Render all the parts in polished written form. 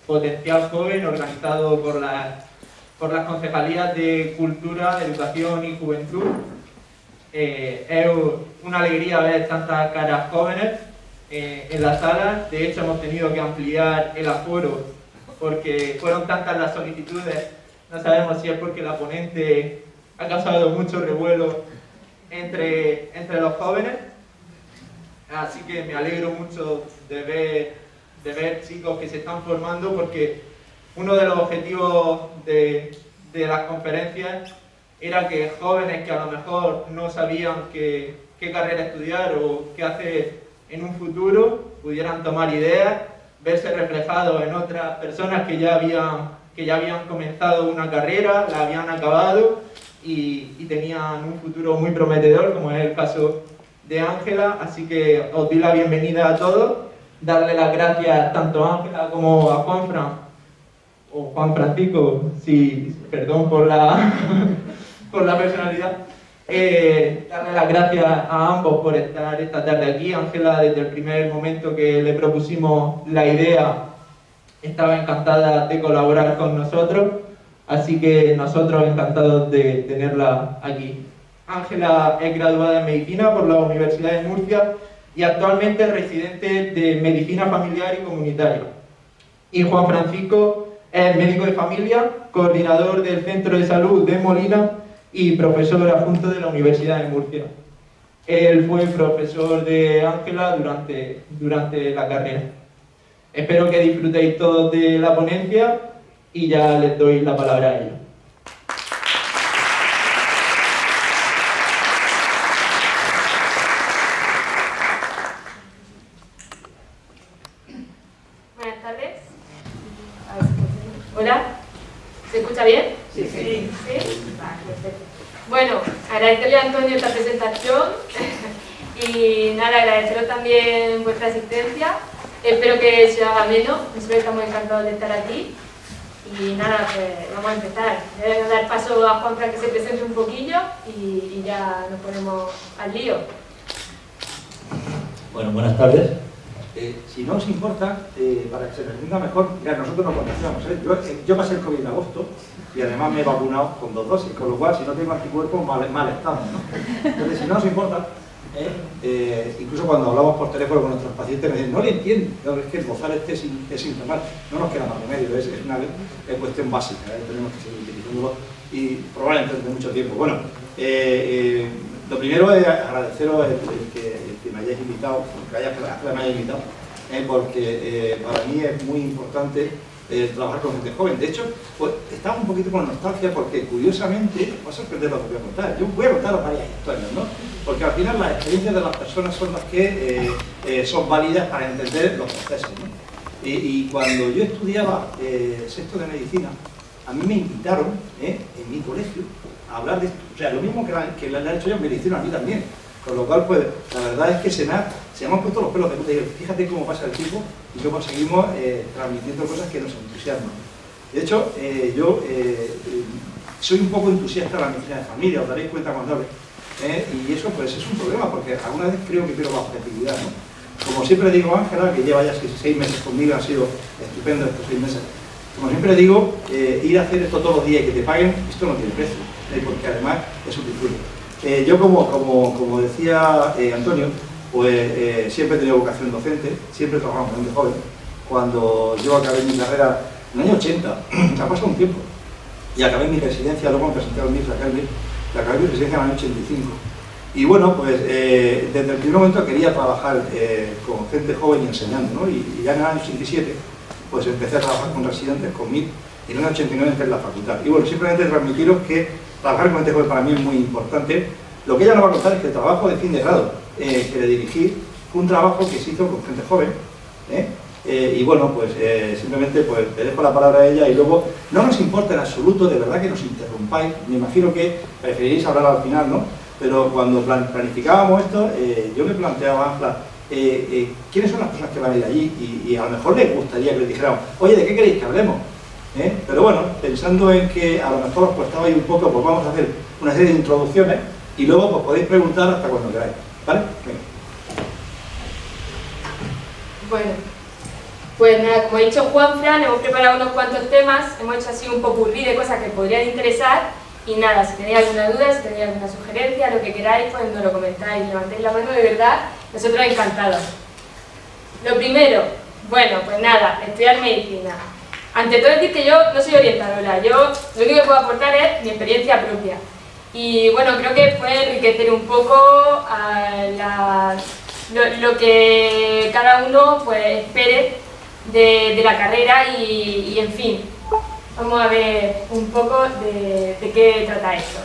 Potencial Joven, organizado por las concejalías de Cultura, Educación y Juventud. Es una alegría ver tantas caras jóvenes en la sala. De hecho, hemos tenido que ampliar el aforo porque fueron tantas las solicitudes. No sabemos si es porque la ponente ha causado mucho revuelo entre los jóvenes. Así que me alegro mucho de ver chicos que se están formando, porque uno de los objetivos de las conferencias era que jóvenes que a lo mejor no sabían qué carrera estudiar o qué hacer en un futuro pudieran tomar ideas, verse reflejados en otras personas que ya habían comenzado una carrera, la habían acabado y tenían un futuro muy prometedor, como es el caso de Ángela. Así que os doy la bienvenida a todos, darle las gracias tanto a Ángela como a Juan Francisco, perdón por la personalidad, darle las gracias a ambos por estar esta tarde aquí. Ángela, desde el primer momento que le propusimos la idea, estaba encantada de colaborar con nosotros, así que nosotros encantados de tenerla aquí. Ángela es graduada en Medicina por la Universidad de Murcia y actualmente es residente de Medicina Familiar y Comunitaria. Y Juan Francisco es médico de familia, coordinador del Centro de Salud de Molina y profesor adjunto de la Universidad de Murcia. Él fue profesor de Ángela durante la carrera. Espero que disfrutéis todos de la ponencia y ya les doy la palabra a ellos. Buenas tardes. Hola, ¿se escucha bien? Sí. ¿Sí? Vale, perfecto. Bueno, agradecerle a Antonio esta presentación y nada, agradeceros también vuestra asistencia. Espero que se haga ameno, nosotros estamos encantados de estar aquí. Y nada, pues vamos a empezar. Voy a dar paso a Juan para que se presente un poquillo y ya nos ponemos al lío. Bueno, buenas tardes. Si no os importa, para que se me entienda mejor, mirad, nosotros nos conocemos, yo pasé el COVID en agosto y además me he vacunado con 2 dosis, con lo cual si no tengo anticuerpos, mal estamos, ¿no? Entonces, si no os importa, incluso cuando hablamos por teléfono con nuestros pacientes me dicen, no le entiendo, no, es que el bozal es infernal, no nos queda más remedio, es una cuestión básica, tenemos que seguir utilizándolo y probablemente durante mucho tiempo. Bueno, lo primero es agradeceros el que me hayáis invitado, me hayáis invitado, porque para mí es muy importante trabajar con gente joven. De hecho, pues, estaba un poquito con nostalgia porque, curiosamente, os va a sorprender lo que voy a contar. Yo voy a contar varias historias, ¿no? Porque al final las experiencias de las personas son las que son válidas para entender los procesos, ¿no? Y cuando yo estudiaba sexto de medicina, a mí me invitaron en mi colegio a hablar de esto. O sea, lo mismo que le han hecho yo, me lo hicieron a mí también. Con lo cual, pues, la verdad es que se me han puesto los pelos de punta. Y fíjate cómo pasa el tiempo y cómo seguimos transmitiendo cosas que nos entusiasman. De hecho, yo soy un poco entusiasta de la medicina de familia, os daréis cuenta cuando hable. Y eso, pues, es un problema, porque alguna vez creo que pierdo la objetividad, ¿no? Como siempre digo a Ángela, que lleva ya 6 meses conmigo, han sido estupendos estos 6 meses. Como siempre digo, ir a hacer esto todos los días y que te paguen, esto no tiene precio, porque además es un disfrute. Yo, como decía Antonio, pues siempre he tenido vocación docente, siempre he trabajado con gente joven. Cuando yo acabé mi carrera en el año 80, ha pasado un tiempo, y acabé mi residencia, luego me presenté al MIR, acabé mi residencia en el año 85. Y bueno, pues desde el primer momento quería trabajar con gente joven y enseñando, ¿no? Y ya en el año 87, pues empecé a trabajar con residentes, con MIR, y en el año 89 entré en la facultad. Y bueno, simplemente transmitiros que trabajar con gente joven para mí es muy importante. Lo que ella nos va a contar es que el trabajo de fin de grado que le dirigí fue un trabajo que se hizo con gente joven. Y bueno, pues simplemente pues, te dejo la palabra a ella y luego no nos importa en absoluto, de verdad que nos interrumpáis. Me imagino que preferiréis hablar al final, ¿no? Pero cuando planificábamos esto, yo me planteaba, Ángela, ¿quiénes son las personas que van a ir allí? Y a lo mejor les gustaría que les dijéramos, oye, ¿de qué queréis que hablemos? Pero bueno, pensando en que a lo mejor os costaba ahí un poco, pues vamos a hacer una serie de introducciones y luego pues podéis preguntar hasta cuando queráis, ¿vale? Venga. Bueno, Pues nada, como ha dicho Juanfran, hemos preparado unos cuantos temas, hemos hecho así un popurrí de cosas que podrían interesar y nada, si tenéis alguna duda, si tenéis alguna sugerencia, lo que queráis, pues nos lo comentáis, levantéis la mano de verdad, nosotros encantados. Lo primero, bueno, pues nada, estudiar medicina. Ante todo decir que yo no soy orientadora, yo lo único que puedo aportar es mi experiencia propia. Y bueno, creo que puede enriquecer un poco a lo que cada uno pues espere de la carrera y en fin, vamos a ver un poco de qué trata esto.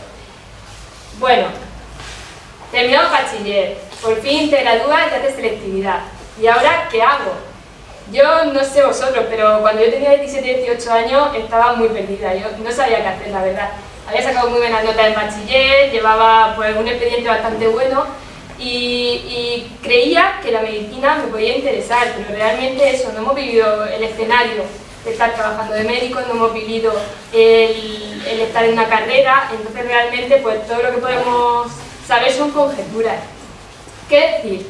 Bueno, terminamos bachiller, por fin te gradúas y haces selectividad. ¿Y ahora qué hago? Yo no sé vosotros, pero cuando yo tenía 17, 18 años estaba muy perdida, yo no sabía qué hacer, la verdad. Había sacado muy buenas notas en bachiller, llevaba pues un expediente bastante bueno y creía que la medicina me podía interesar, pero realmente eso, no hemos vivido el escenario de estar trabajando de médico, no hemos vivido el estar en una carrera, entonces realmente pues todo lo que podemos saber son conjeturas. ¿Qué decir?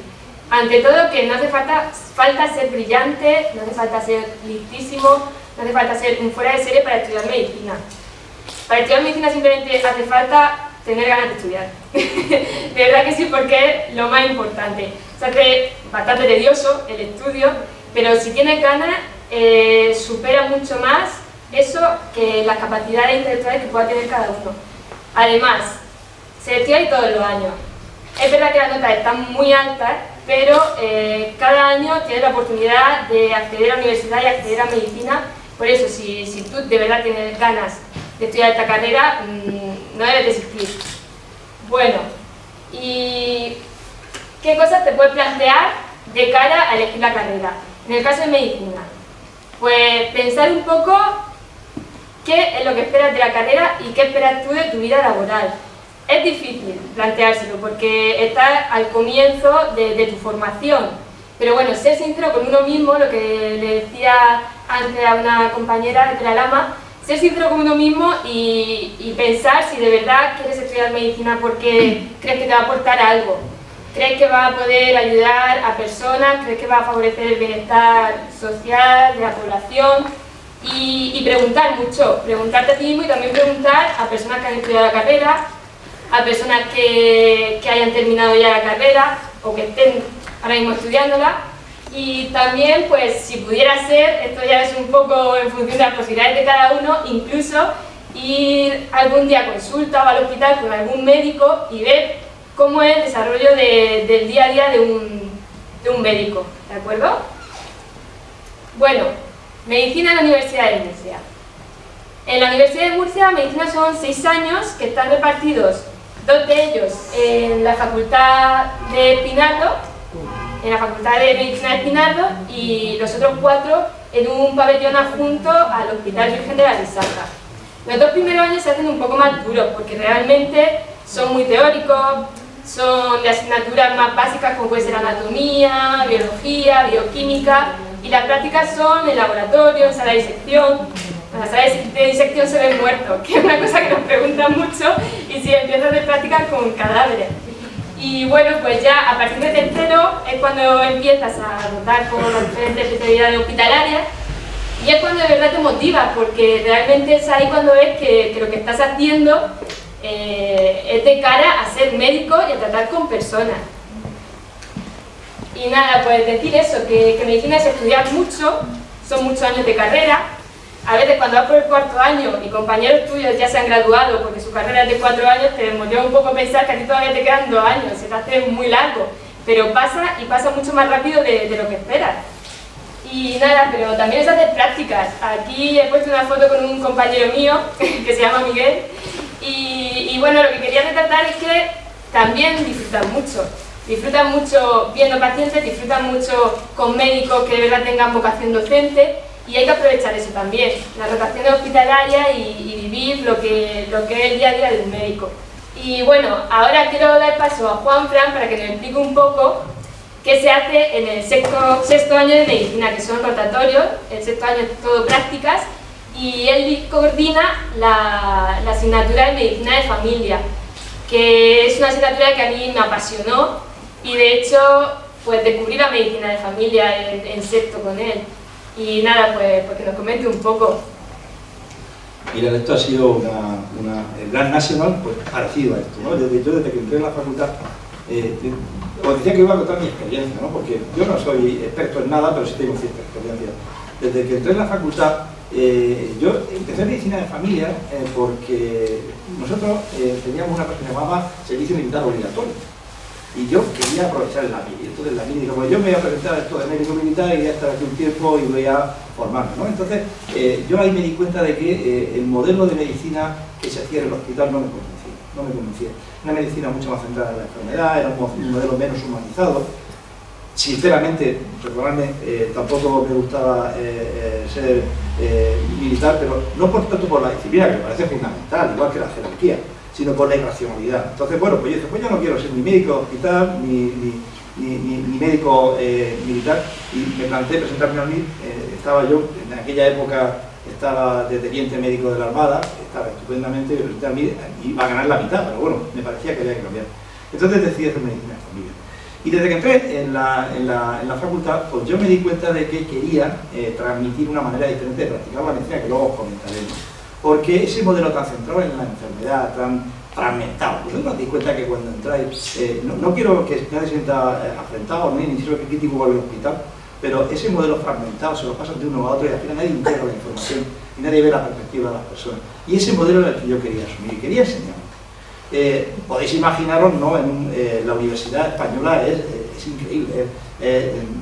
Ante todo que no hace falta ser brillante, no hace falta ser listísimo, no hace falta ser un fuera de serie para estudiar medicina. Para estudiar medicina simplemente hace falta tener ganas de estudiar. De verdad que sí, porque es lo más importante. Se hace bastante tedioso el estudio, pero si tienes ganas, supera mucho más eso que las capacidades intelectuales que pueda tener cada uno. Además, se estudia todos los años. Es verdad que las notas están muy altas, pero cada año tienes la oportunidad de acceder a la universidad y acceder a medicina. Por eso, si tú de verdad tienes ganas de estudiar esta carrera, no debes desistir. Bueno, ¿y qué cosas te puedes plantear de cara a elegir la carrera? En el caso de medicina, pues pensar un poco qué es lo que esperas de la carrera y qué esperas tú de tu vida laboral. Es difícil planteárselo porque estás al comienzo de tu formación, pero bueno, ser sincero con uno mismo, lo que le decía antes a una compañera de la Lama, ser sincero con uno mismo y pensar si de verdad quieres estudiar medicina porque crees que te va a aportar algo, crees que va a poder ayudar a personas, crees que va a favorecer el bienestar social de la población y preguntar mucho, preguntarte a ti mismo y también preguntar a personas que han estudiado la carrera, a personas que hayan terminado ya la carrera o que estén ahora mismo estudiándola. Y también, pues, si pudiera ser, esto ya es un poco en función de las posibilidades de cada uno, incluso ir algún día a consulta o al hospital con algún médico y ver cómo es el desarrollo del día a día de un médico, ¿de acuerdo? Bueno, medicina en la Universidad de Murcia. En la Universidad de Murcia, medicina son 6 años que están repartidos, 2 de ellos en la Facultad de Espinardo, en la Facultad de Medicina de Espinardo, y los otros 4 en un pabellón adjunto al Hospital Virgen de la Risarca. Los 2 primeros años se hacen un poco más duros porque realmente son muy teóricos, son de asignaturas más básicas como puede ser anatomía, biología, bioquímica, y las prácticas son en laboratorio, en sala de disección. En la sala de disección se ven muertos, que es una cosa que nos preguntan mucho, y si empiezas a hacer prácticas con cadáveres. Y bueno, pues ya a partir de tercero es cuando empiezas a rotar por las diferentes especialidades hospitalarias y es cuando de verdad te motivas, porque realmente es ahí cuando ves que lo que estás haciendo es de cara a ser médico y a tratar con personas. Y nada, pues decir eso, que medicina es estudiar mucho, son muchos años de carrera. A veces cuando vas por el 4º año y compañeros tuyos ya se han graduado porque su carrera es de 4 años, te desmotiva un poco pensar que a ti todavía te quedan 2 años, se te hace muy largo, pero pasa y pasa mucho más rápido de lo que esperas. Y nada, pero también es hacer prácticas. Aquí he puesto una foto con un compañero mío que se llama Miguel y bueno, lo que quería retratar es que también disfrutan mucho viendo pacientes, disfrutan mucho con médicos que de verdad tengan vocación docente. Y hay que aprovechar eso también, las rotaciones hospitalarias y vivir lo que es el día a día de un médico. Y bueno, ahora quiero dar paso a Juanfran para que nos explique un poco qué se hace en el sexto año de medicina, que son rotatorios, el 6º año es todo prácticas, y él coordina la asignatura de medicina de familia, que es una asignatura que a mí me apasionó y de hecho pues descubrí la medicina de familia en sexto con él. Y nada, pues que nos comente un poco. Mira, esto ha sido el Grand National, pues parecido a esto, ¿no? Desde que entré en la facultad, os decía que iba a contar mi experiencia, ¿no? Porque yo no soy experto en nada, pero sí tengo cierta experiencia. Desde que entré en la facultad, yo empecé medicina de familia porque nosotros teníamos una cosa que se llamaba servicio militar obligatorio. Y yo quería aprovechar el LAMI. Entonces la LAMI dijo, pues yo me voy a presentar a esto de médico militar y voy a estar aquí un tiempo y voy a formarme, ¿no? Entonces yo ahí me di cuenta de que el modelo de medicina que se hacía en el hospital no me convencía. Una medicina mucho más centrada en la enfermedad, era un modelo menos humanizado. Sinceramente, perdonadme, tampoco me gustaba ser militar, pero no por tanto por la disciplina, que me parece fundamental, igual que la jerarquía, sino por la irracionalidad. Entonces, bueno, pues yo dije, pues yo no quiero ser ni médico de hospital, ni médico militar, y me planteé presentarme a mí. Estaba yo, en aquella época, estaba de teniente médico de la Armada, estaba estupendamente, me presenté a mí, iba a ganar la mitad, pero bueno, me parecía que había que cambiar. Entonces decidí hacer medicina de familia. Y desde que entré en la facultad, pues yo me di cuenta de que quería transmitir una manera diferente de practicar la medicina, que luego os comentaremos. Porque ese modelo tan centrado en la enfermedad, tan fragmentado, pues os dais cuenta que cuando entráis, no quiero que nadie se sienta afrentado, ni siquiera crítico con el hospital, pero ese modelo fragmentado se lo pasan de uno a otro y al final nadie integra la información y nadie ve la perspectiva de las personas. Y ese modelo era el que yo quería asumir y quería enseñar. Podéis imaginaros, ¿no? La Universidad Española es increíble,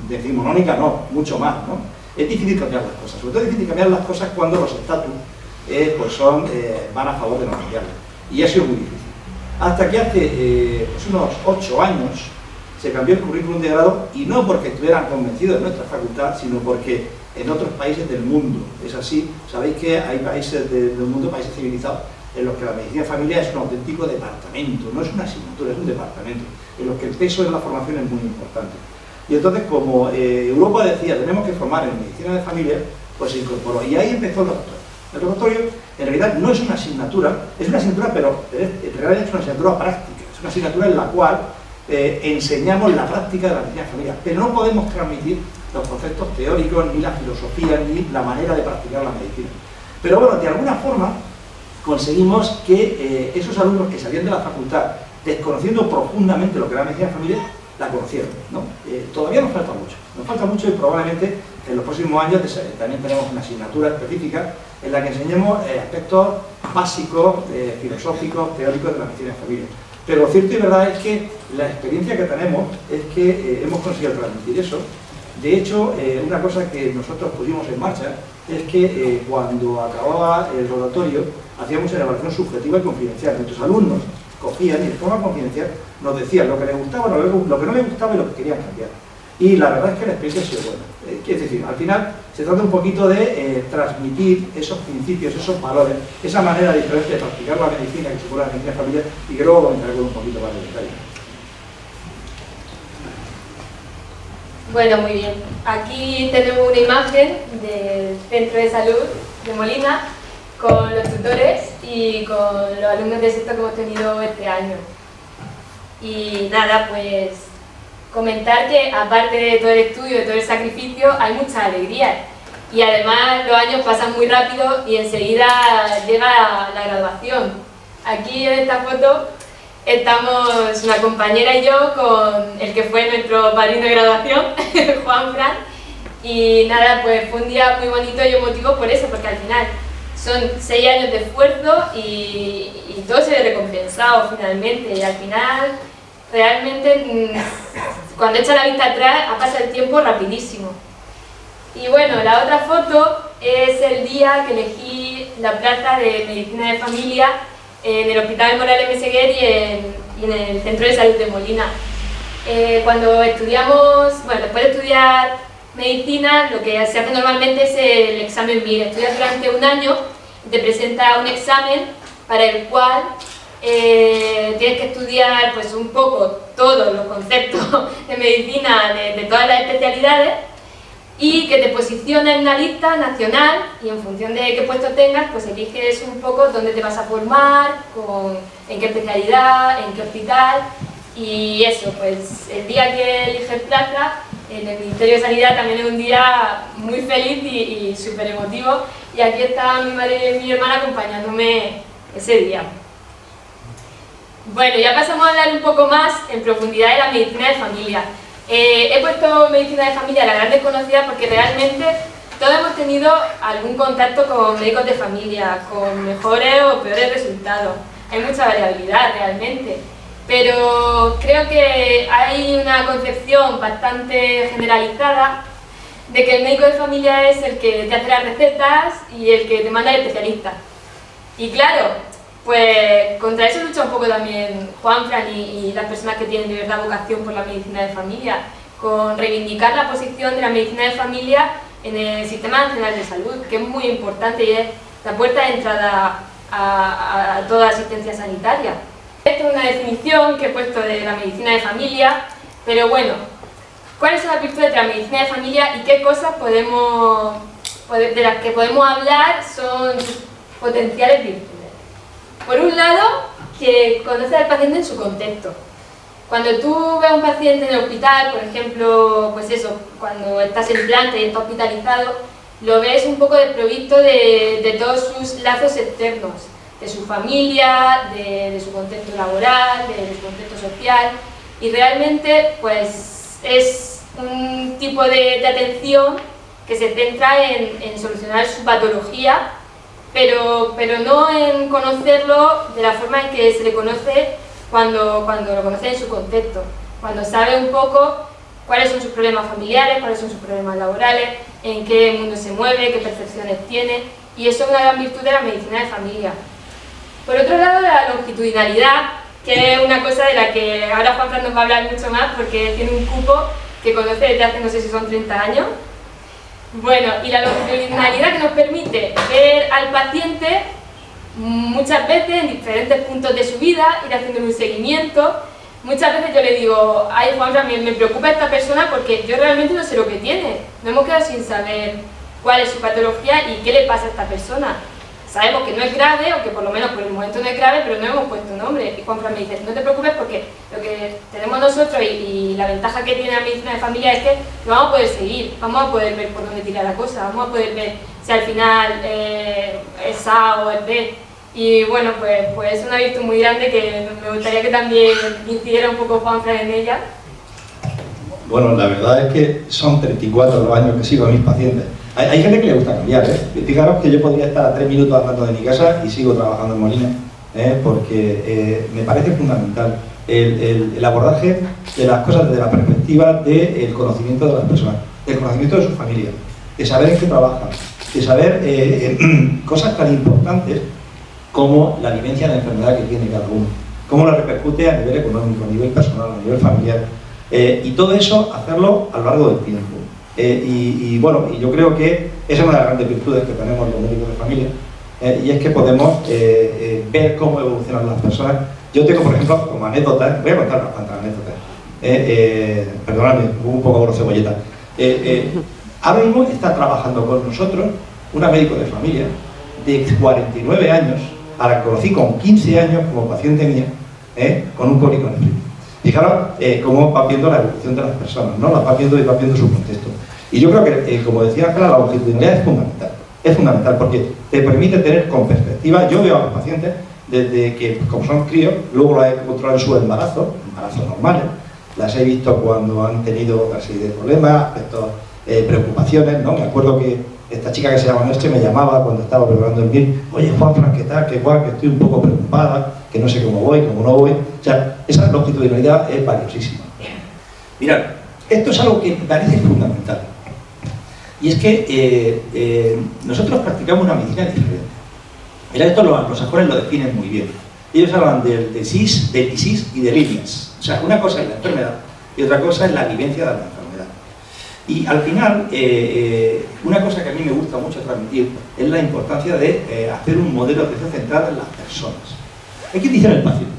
decimonónica no, mucho más, ¿no? Es difícil cambiar las cosas, sobre todo es difícil cambiar las cosas cuando los estatus pues van a favor de no cambiarlas, y ha sido muy difícil. Hasta que hace pues unos 8 años se cambió el currículum de grado, y no porque estuvieran convencidos de nuestra facultad, sino porque en otros países del mundo es así. Sabéis que hay países del mundo, países civilizados, en los que la medicina de familia es un auténtico departamento, no es una asignatura, es un departamento, en los que el peso de la formación es muy importante. Y entonces, como Europa decía, tenemos que formar en medicina de familia, pues se incorporó, y ahí empezó el laboratorio. El laboratorio, en realidad, no es una asignatura, es una asignatura, pero en realidad es una asignatura práctica, es una asignatura en la cual enseñamos la práctica de la medicina de familia, pero no podemos transmitir los conceptos teóricos, ni la filosofía, ni la manera de practicar la medicina. Pero bueno, de alguna forma, conseguimos que esos alumnos que salían de la facultad desconociendo profundamente lo que era la medicina de familia, la conocieron, ¿no? Todavía nos falta mucho y probablemente en los próximos años también tenemos una asignatura específica en la que enseñemos aspectos básicos, filosóficos, teóricos de la medicina de familia. Pero lo cierto y verdad es que la experiencia que tenemos es que hemos conseguido transmitir eso. De hecho, una cosa que nosotros pusimos en marcha es que cuando acababa el rotatorio hacíamos una evaluación subjetiva y confidencial. Nuestros alumnos cogían y de forma confidencial nos decían lo que les gustaba, lo que no les gustaba y lo que querían cambiar. Y la verdad es que la experiencia ha sido buena. Es decir, al final se trata un poquito de transmitir esos principios, esos valores, esa manera diferente de practicar la medicina que supone la medicina familiar, y que luego comentaré con un poquito más de detalle. Bueno, muy bien. Aquí tenemos una imagen del Centro de Salud de Molina con los tutores y con los alumnos de sexto que hemos tenido este año. Y nada, pues comentar que aparte de todo el estudio, de todo el sacrificio, hay mucha alegría. Y además los años pasan muy rápido y enseguida llega la graduación. Aquí en esta foto estamos una compañera y yo con el que fue nuestro padrino de graduación, Juan Fran. Y nada, pues fue un día muy bonito y emotivo por eso, porque al final son 6 años de esfuerzo y todo se ve recompensado finalmente. Y al final, realmente, cuando echa la vista atrás, ha pasado el tiempo rapidísimo. Y bueno, la otra foto es el día que elegí la plaza de Medicina de Familia en el Hospital Morales Meseguer y en el Centro de Salud de Molina. Cuando estudiamos, bueno, después de estudiar medicina, lo que se hace normalmente es el examen MIR. Estudias durante un año y te presenta un examen para el cual tienes que estudiar pues un poco todos los conceptos de medicina de todas las especialidades y que te posiciona en una lista nacional, y en función de qué puesto tengas, pues eliges un poco dónde te vas a formar, en qué especialidad, en qué hospital. Y eso, pues el día que eliges plaza, en el Ministerio de Sanidad también es un día muy feliz y súper emotivo, y aquí está mi madre y mi hermana acompañándome ese día. Bueno, ya pasamos a hablar un poco más en profundidad de la medicina de familia. He puesto medicina de familia a la gran desconocida porque realmente todos hemos tenido algún contacto con médicos de familia, con mejores o peores resultados. Hay mucha variabilidad realmente, pero creo que hay una concepción bastante generalizada de que el médico de familia es el que te hace las recetas y el que te manda al especialista. Y claro, pues contra eso lucha un poco también Juanfran y las personas que tienen de verdad vocación por la medicina de familia, con reivindicar la posición de la medicina de familia en el Sistema Nacional de Salud, que es muy importante y es la puerta de entrada a toda asistencia sanitaria. Esto es una definición que he puesto de la medicina de familia, pero bueno, ¿cuáles son las virtudes de la medicina de familia y qué cosas de las que podemos hablar son sus potenciales virtudes? Por un lado, que conoce al paciente en su contexto. Cuando tú ves a un paciente en el hospital, por ejemplo, pues eso, cuando estás en planta y está hospitalizado, lo ves un poco desprovisto de todos sus lazos externos, de su familia, de su contexto laboral, de su contexto social, y realmente pues es un tipo de atención que se centra en solucionar su patología, pero no en conocerlo de la forma en que se le conoce cuando lo conoce en su contexto, cuando sabe un poco cuáles son sus problemas familiares, cuáles son sus problemas laborales, en qué mundo se mueve, qué percepciones tiene, y eso es una gran virtud de la medicina de familia. Por otro lado, la longitudinalidad, que es una cosa de la que ahora Juanfran nos va a hablar mucho más porque tiene un cupo que conoce desde hace no sé si son 30 años. Bueno, y la longitudinalidad que nos permite ver al paciente muchas veces en diferentes puntos de su vida, ir haciéndole un seguimiento. Muchas veces yo le digo, ay Juanfran, me preocupa esta persona porque yo realmente no sé lo que tiene. Nos hemos quedado sin saber cuál es su patología y qué le pasa a esta persona. Sabemos que no es grave, o que por lo menos por el momento no es grave, pero no hemos puesto nombre. Y Juanfran me dice, no te preocupes porque lo que tenemos nosotros y la ventaja que tiene la medicina de familia es que lo vamos a poder seguir, vamos a poder ver por dónde tira la cosa, vamos a poder ver si al final es A o es B. Y bueno, pues es una virtud muy grande que me gustaría que también incidiera un poco Juanfran en ella. Bueno, la verdad es que son 34 los años que sigo a mis pacientes. Hay gente que le gusta cambiar, Fijaros que yo podría estar a 3 minutos andando de mi casa y sigo trabajando en Molina, porque me parece fundamental el abordaje de las cosas desde la perspectiva del conocimiento de las personas, del conocimiento de su familia, de saber en qué trabajan, de saber cosas tan importantes como la vivencia de la enfermedad que tiene cada uno, cómo la repercute a nivel económico, a nivel personal, a nivel familiar, y todo eso hacerlo a lo largo del tiempo. Bueno, y yo creo que esa es una de las grandes virtudes que tenemos los médicos de familia, y es que podemos ver cómo evolucionan las personas. Yo tengo, por ejemplo, como anécdotas, voy a contar unas cuantas anécdotas, perdóname, un poco de cebolleta. Ahora mismo está trabajando con nosotros una médico de familia de 49 años, a la que conocí con 15 años como paciente mía, con un cólico nefrítico. Fijaros cómo va viendo la evolución de las personas, ¿no? Las va viendo y va viendo su contexto. Y yo creo que, como decía Ángela, la longitudinalidad es fundamental. Es fundamental porque te permite tener con perspectiva. Yo veo a los pacientes desde que, como son críos, luego los he controlado en su embarazos normales, las he visto cuando han tenido otra serie de problemas, aspectos, preocupaciones, ¿no? Me acuerdo que esta chica que se llama Nestre me llamaba cuando estaba preparando el MIR, oye Juanfran, ¿qué tal? ¿Qué guay? Que estoy un poco preocupada, que no sé cómo voy, cómo no voy. O sea, esa longitudinalidad es valiosísima. Mirad, esto es algo que me parece fundamental. Y es que nosotros practicamos una medicina diferente. Mirad, esto los anglosajones lo definen muy bien. Ellos hablan del disease y del illness. O sea, una cosa es la enfermedad y otra cosa es la vivencia de la enfermedad. Y al final, una cosa que a mí me gusta mucho transmitir es la importancia de hacer un modelo de atención centrado en las personas. Hay que dice el paciente,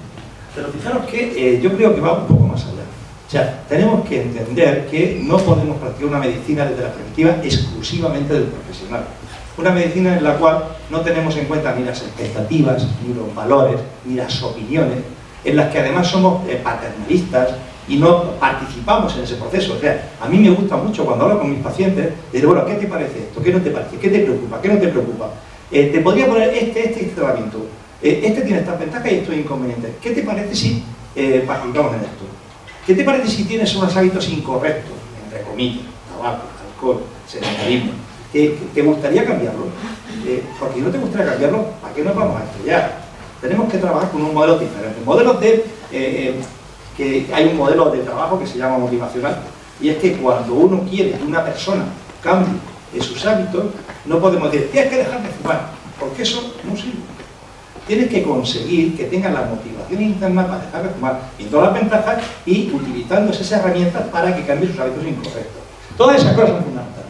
pero fijaros que yo creo que va un poco más allá. O sea, tenemos que entender que no podemos practicar una medicina desde la perspectiva exclusivamente del profesional. Una medicina en la cual no tenemos en cuenta ni las expectativas, ni los valores, ni las opiniones, en las que además somos paternalistas, y no participamos en ese proceso. O sea, a mí me gusta mucho cuando hablo con mis pacientes, decir, bueno, ¿qué te parece esto? ¿Qué no te parece? ¿Qué te preocupa? ¿Qué no te preocupa? Te podría poner este tratamiento. Este tiene estas ventajas y estos inconvenientes. ¿Qué te parece si participamos en esto? ¿Qué te parece si tienes unos hábitos incorrectos, entre comillas, tabaco, alcohol, sedentarismo? ¿Te gustaría cambiarlo? Porque si no te gustaría cambiarlo, ¿para qué nos vamos a estrellar? Tenemos que trabajar con un modelo diferente. Modelos que hay un modelo de trabajo que se llama motivacional, y es que cuando uno quiere que una persona cambie sus hábitos, no podemos decir, tienes que dejar de fumar, porque eso no sirve. Tienes que conseguir que tengan la motivación interna para dejar de fumar, y todas las ventajas, y utilizando esas herramientas para que cambie sus hábitos incorrectos. Todas esas cosas son fundamentales.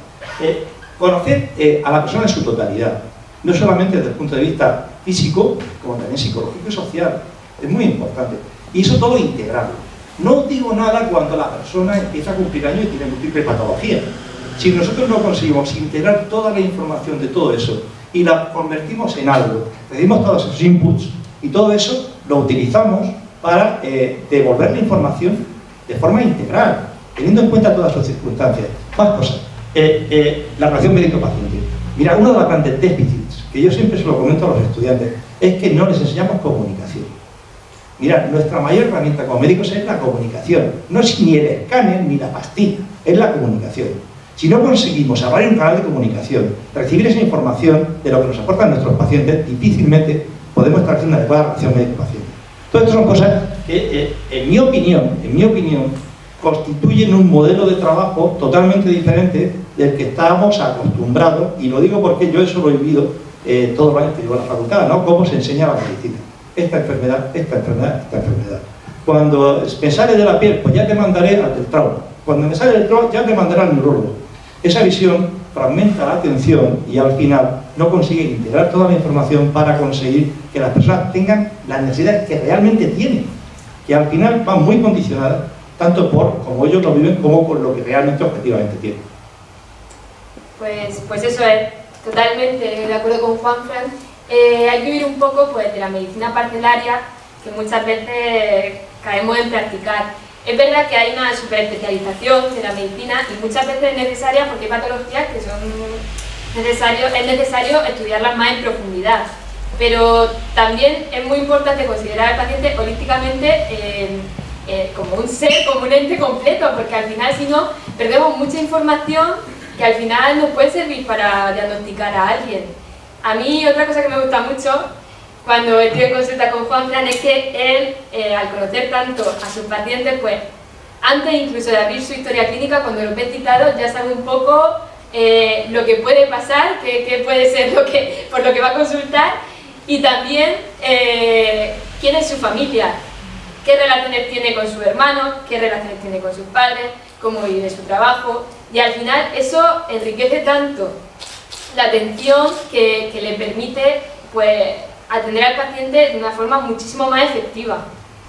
Conocer a la persona en su totalidad, no solamente desde el punto de vista físico, como también psicológico y social, es muy importante. Y eso todo integrarlo. No digo nada cuando la persona empieza a cumplir años y tiene múltiples patologías. Si nosotros no conseguimos integrar toda la información de todo eso y la convertimos en algo, recibimos todos esos inputs y todo eso lo utilizamos para devolver la información de forma integral, teniendo en cuenta todas sus circunstancias. Más cosas. La relación médico-paciente. Mira, uno de los grandes déficits, que yo siempre se lo comento a los estudiantes, es que no les enseñamos comunicación. Mira, nuestra mayor herramienta como médicos es la comunicación. No es ni el escáner ni la pastilla, es la comunicación. Si no conseguimos abrir un canal de comunicación, recibir esa información de lo que nos aportan nuestros pacientes, difícilmente podemos estar haciendo una adecuada relación médico-paciente. Todas estas son cosas que, en mi opinión, constituyen un modelo de trabajo totalmente diferente del que estábamos acostumbrados, y lo digo porque yo eso lo he vivido todos los años que llevo a la facultad, ¿no? Cómo se enseña la medicina. Esta enfermedad, esta enfermedad, esta enfermedad. Cuando me sale de la piel, pues ya te mandaré al del trauma. Cuando me sale del trauma, ya te mandaré al neurólogo. Esa visión fragmenta la atención y al final no consigue integrar toda la información para conseguir que las personas tengan las necesidades que realmente tienen, que al final van muy condicionadas tanto por cómo ellos lo viven como por lo que realmente objetivamente tienen. Pues eso es, totalmente de acuerdo con Juanfran. Hay que vivir un poco pues, de la medicina parcelaria, que muchas veces caemos en practicar. Es verdad que hay una superespecialización de la medicina y muchas veces es necesaria porque hay patologías que es necesario estudiarlas más en profundidad. Pero también es muy importante considerar al paciente holísticamente como un ser, como un ente completo, porque al final si no perdemos mucha información que al final nos puede servir para diagnosticar a alguien. A mí otra cosa que me gusta mucho cuando estoy en consulta con Juanfran es que él, al conocer tanto a sus pacientes, pues antes incluso de abrir su historia clínica, cuando los ve citados, ya sabe un poco lo que puede pasar, qué puede ser por lo que va a consultar, y también quién es su familia, qué relaciones tiene con sus hermanos, qué relaciones tiene con sus padres, cómo vive su trabajo, y al final eso enriquece tanto la atención que le permite pues, atender al paciente de una forma muchísimo más efectiva.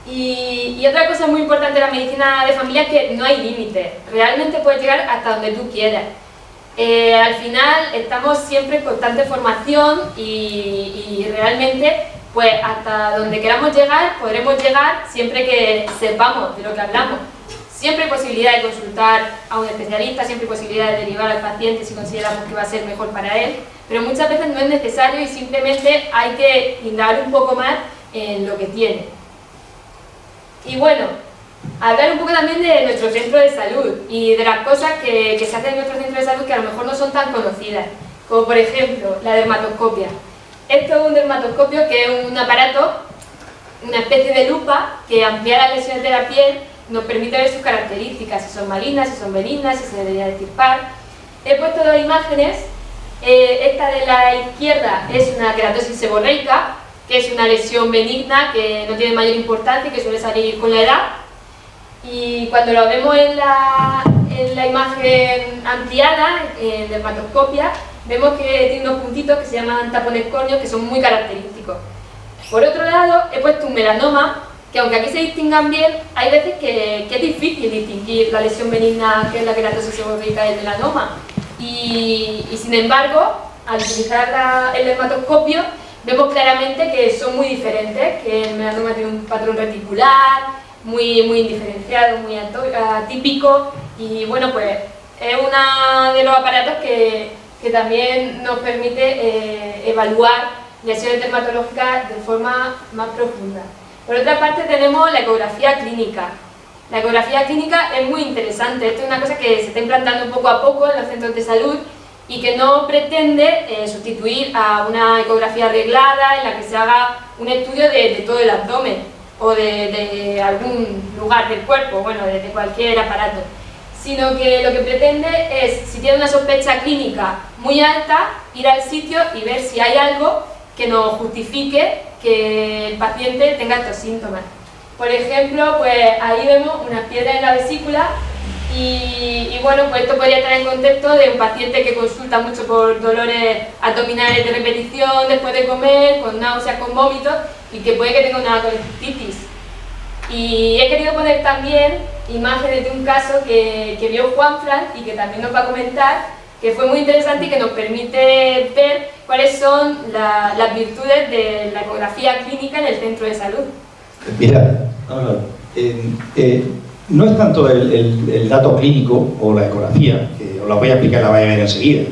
Y otra cosa muy importante de la medicina de familia es que no hay límites, realmente puedes llegar hasta donde tú quieras. Al final estamos siempre en constante formación y realmente pues hasta donde queramos llegar podremos llegar siempre que sepamos de lo que hablamos. Siempre hay posibilidad de consultar a un especialista, siempre hay posibilidad de derivar al paciente si consideramos que va a ser mejor para él, pero muchas veces no es necesario y simplemente hay que indagar un poco más en lo que tiene. Y bueno, hablar un poco también de nuestro centro de salud y de las cosas que se hacen en nuestro centro de salud que a lo mejor no son tan conocidas, como por ejemplo la dermatoscopia. Esto es un dermatoscopio que es un aparato, una especie de lupa que amplía las lesiones de la piel, nos permite ver sus características, si son malignas, si son benignas, si se debería extirpar. He puesto dos imágenes, esta de la izquierda es una queratosis seborreica, que es una lesión benigna que no tiene mayor importancia y que suele salir con la edad. Y cuando lo vemos en la imagen ampliada, en dermatoscopia, vemos que tiene unos puntitos que se llaman tapones córneos que son muy característicos. Por otro lado, he puesto un melanoma, que aunque aquí se distingan bien, hay veces que es difícil distinguir la lesión benigna, que es la queratosis seborreica, del melanoma. Y sin embargo, al utilizar el dermatoscopio, vemos claramente que son muy diferentes, que el melanoma tiene un patrón reticular, muy indiferenciado, muy atípico, y bueno, pues es uno de los aparatos que también nos permite evaluar lesiones dermatológicas de forma más profunda. Por otra parte tenemos la ecografía clínica. La ecografía clínica es muy interesante, esto es una cosa que se está implantando poco a poco en los centros de salud y que no pretende sustituir a una ecografía arreglada en la que se haga un estudio de todo el abdomen o de algún lugar del cuerpo, bueno, de cualquier aparato, sino que lo que pretende es, si tiene una sospecha clínica muy alta, ir al sitio y ver si hay algo que nos justifique que el paciente tenga estos síntomas. Por ejemplo, pues ahí vemos unas piedras en la vesícula y bueno, pues esto podría estar en contexto de un paciente que consulta mucho por dolores abdominales de repetición después de comer, con náuseas, con vómitos y que puede que tenga una colecitis. Y he querido poner también imágenes de un caso que vio Juanfran y que también nos va a comentar, que fue muy interesante y que nos permite ver cuáles son las virtudes de la ecografía clínica en el centro de salud. Mira, no es tanto el dato clínico o la ecografía, que os la voy a explicar, la vais a ver enseguida,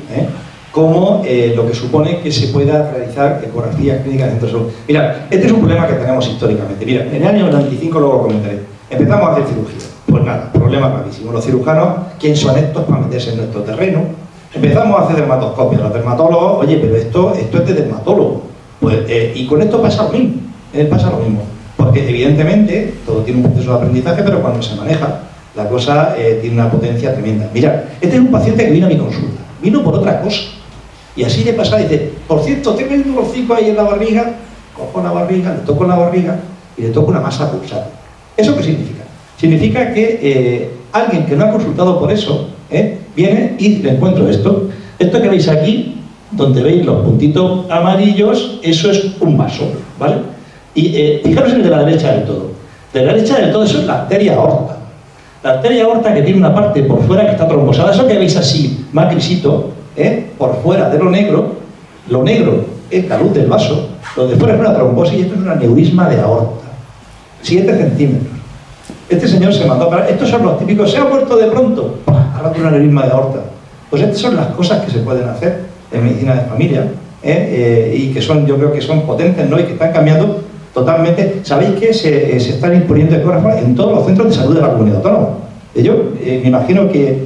como lo que supone que se pueda realizar ecografías clínicas en el centro de salud. Mira, este es un problema que tenemos históricamente. Mira, en el año 95, luego lo comentaré, empezamos a hacer cirugía. Pues nada, problema gravísimo. Los cirujanos, ¿quién son estos para meterse en nuestro terreno? Empezamos a hacer dermatoscopias. Los dermatólogos, oye, pero esto es de dermatólogo. Pues, y con esto pasa lo mismo. Pasa lo mismo. Porque evidentemente todo tiene un proceso de aprendizaje, pero cuando se maneja, la cosa tiene una potencia tremenda. Mira, este es un paciente que vino a mi consulta. Vino por otra cosa. Y así le pasa, dice, por cierto, tengo un dolorcico ahí en la barriga, cojo la barriga, le toco la barriga y le toco una masa pulsada. ¿Eso qué significa? Significa que alguien que no ha consultado por eso, viene y le encuentro esto. Esto que veis aquí, donde veis los puntitos amarillos, eso es un vaso, ¿vale? Y fijaros en el de la derecha del todo. De la derecha del todo, eso es la arteria aorta. La arteria aorta que tiene una parte por fuera que está trombosada, eso que veis así, más grisito, por fuera de lo negro es la luz del vaso, lo de fuera es una trombosis y esto es un aneurisma de aorta. 7 centímetros. Este señor se mandó a parar. Estos son los típicos, se ha muerto de pronto, ahora tiene un aneurisma de aorta. Pues estas son las cosas que se pueden hacer en medicina de familia, y que son, yo creo que son potentes, ¿no? Y que están cambiando totalmente. ¿Sabéis que se están imponiendo ecógrafos en todos los centros de salud de la comunidad autónoma? Yo me imagino que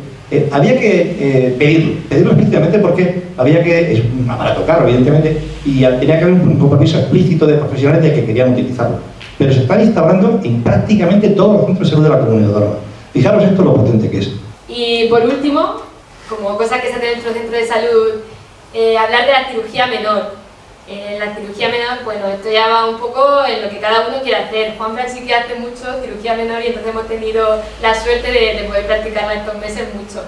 había que pedirlo explícitamente porque es un aparato caro, evidentemente, y tenía que haber un compromiso explícito de profesionales de que querían utilizarlo. Pero se están instaurando en prácticamente todos los centros de salud de la comunidad autónoma. Fijaros esto lo potente que es. Y por último, como cosa que se hace dentro del centro de salud, hablar de la cirugía menor. La cirugía menor, bueno, esto ya va un poco en lo que cada uno quiere hacer. Juanfran sí que hace mucho cirugía menor y entonces hemos tenido la suerte de poder practicarla estos meses mucho.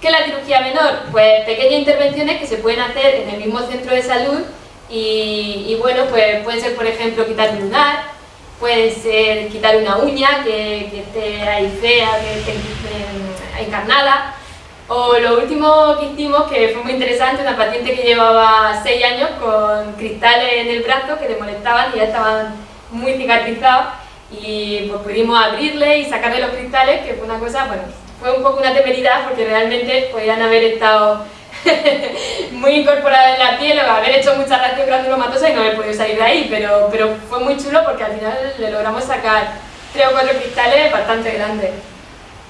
¿Qué es la cirugía menor? Pues pequeñas intervenciones que se pueden hacer en el mismo centro de salud y bueno, pues pueden ser, por ejemplo, quitar un lunar, puede ser quitar una uña que esté ahí fea, que esté encarnada. O lo último que hicimos, que fue muy interesante, una paciente que llevaba 6 años con cristales en el brazo que le molestaban y ya estaban muy cicatrizados y pues pudimos abrirle y sacarle los cristales, que fue una cosa, bueno, fue un poco una temeridad porque realmente podían haber estado muy incorporadas en la piel o haber hecho mucha reacción granulomatosa y no haber podido salir de ahí, pero fue muy chulo porque al final le logramos sacar 3 o 4 cristales bastante grandes.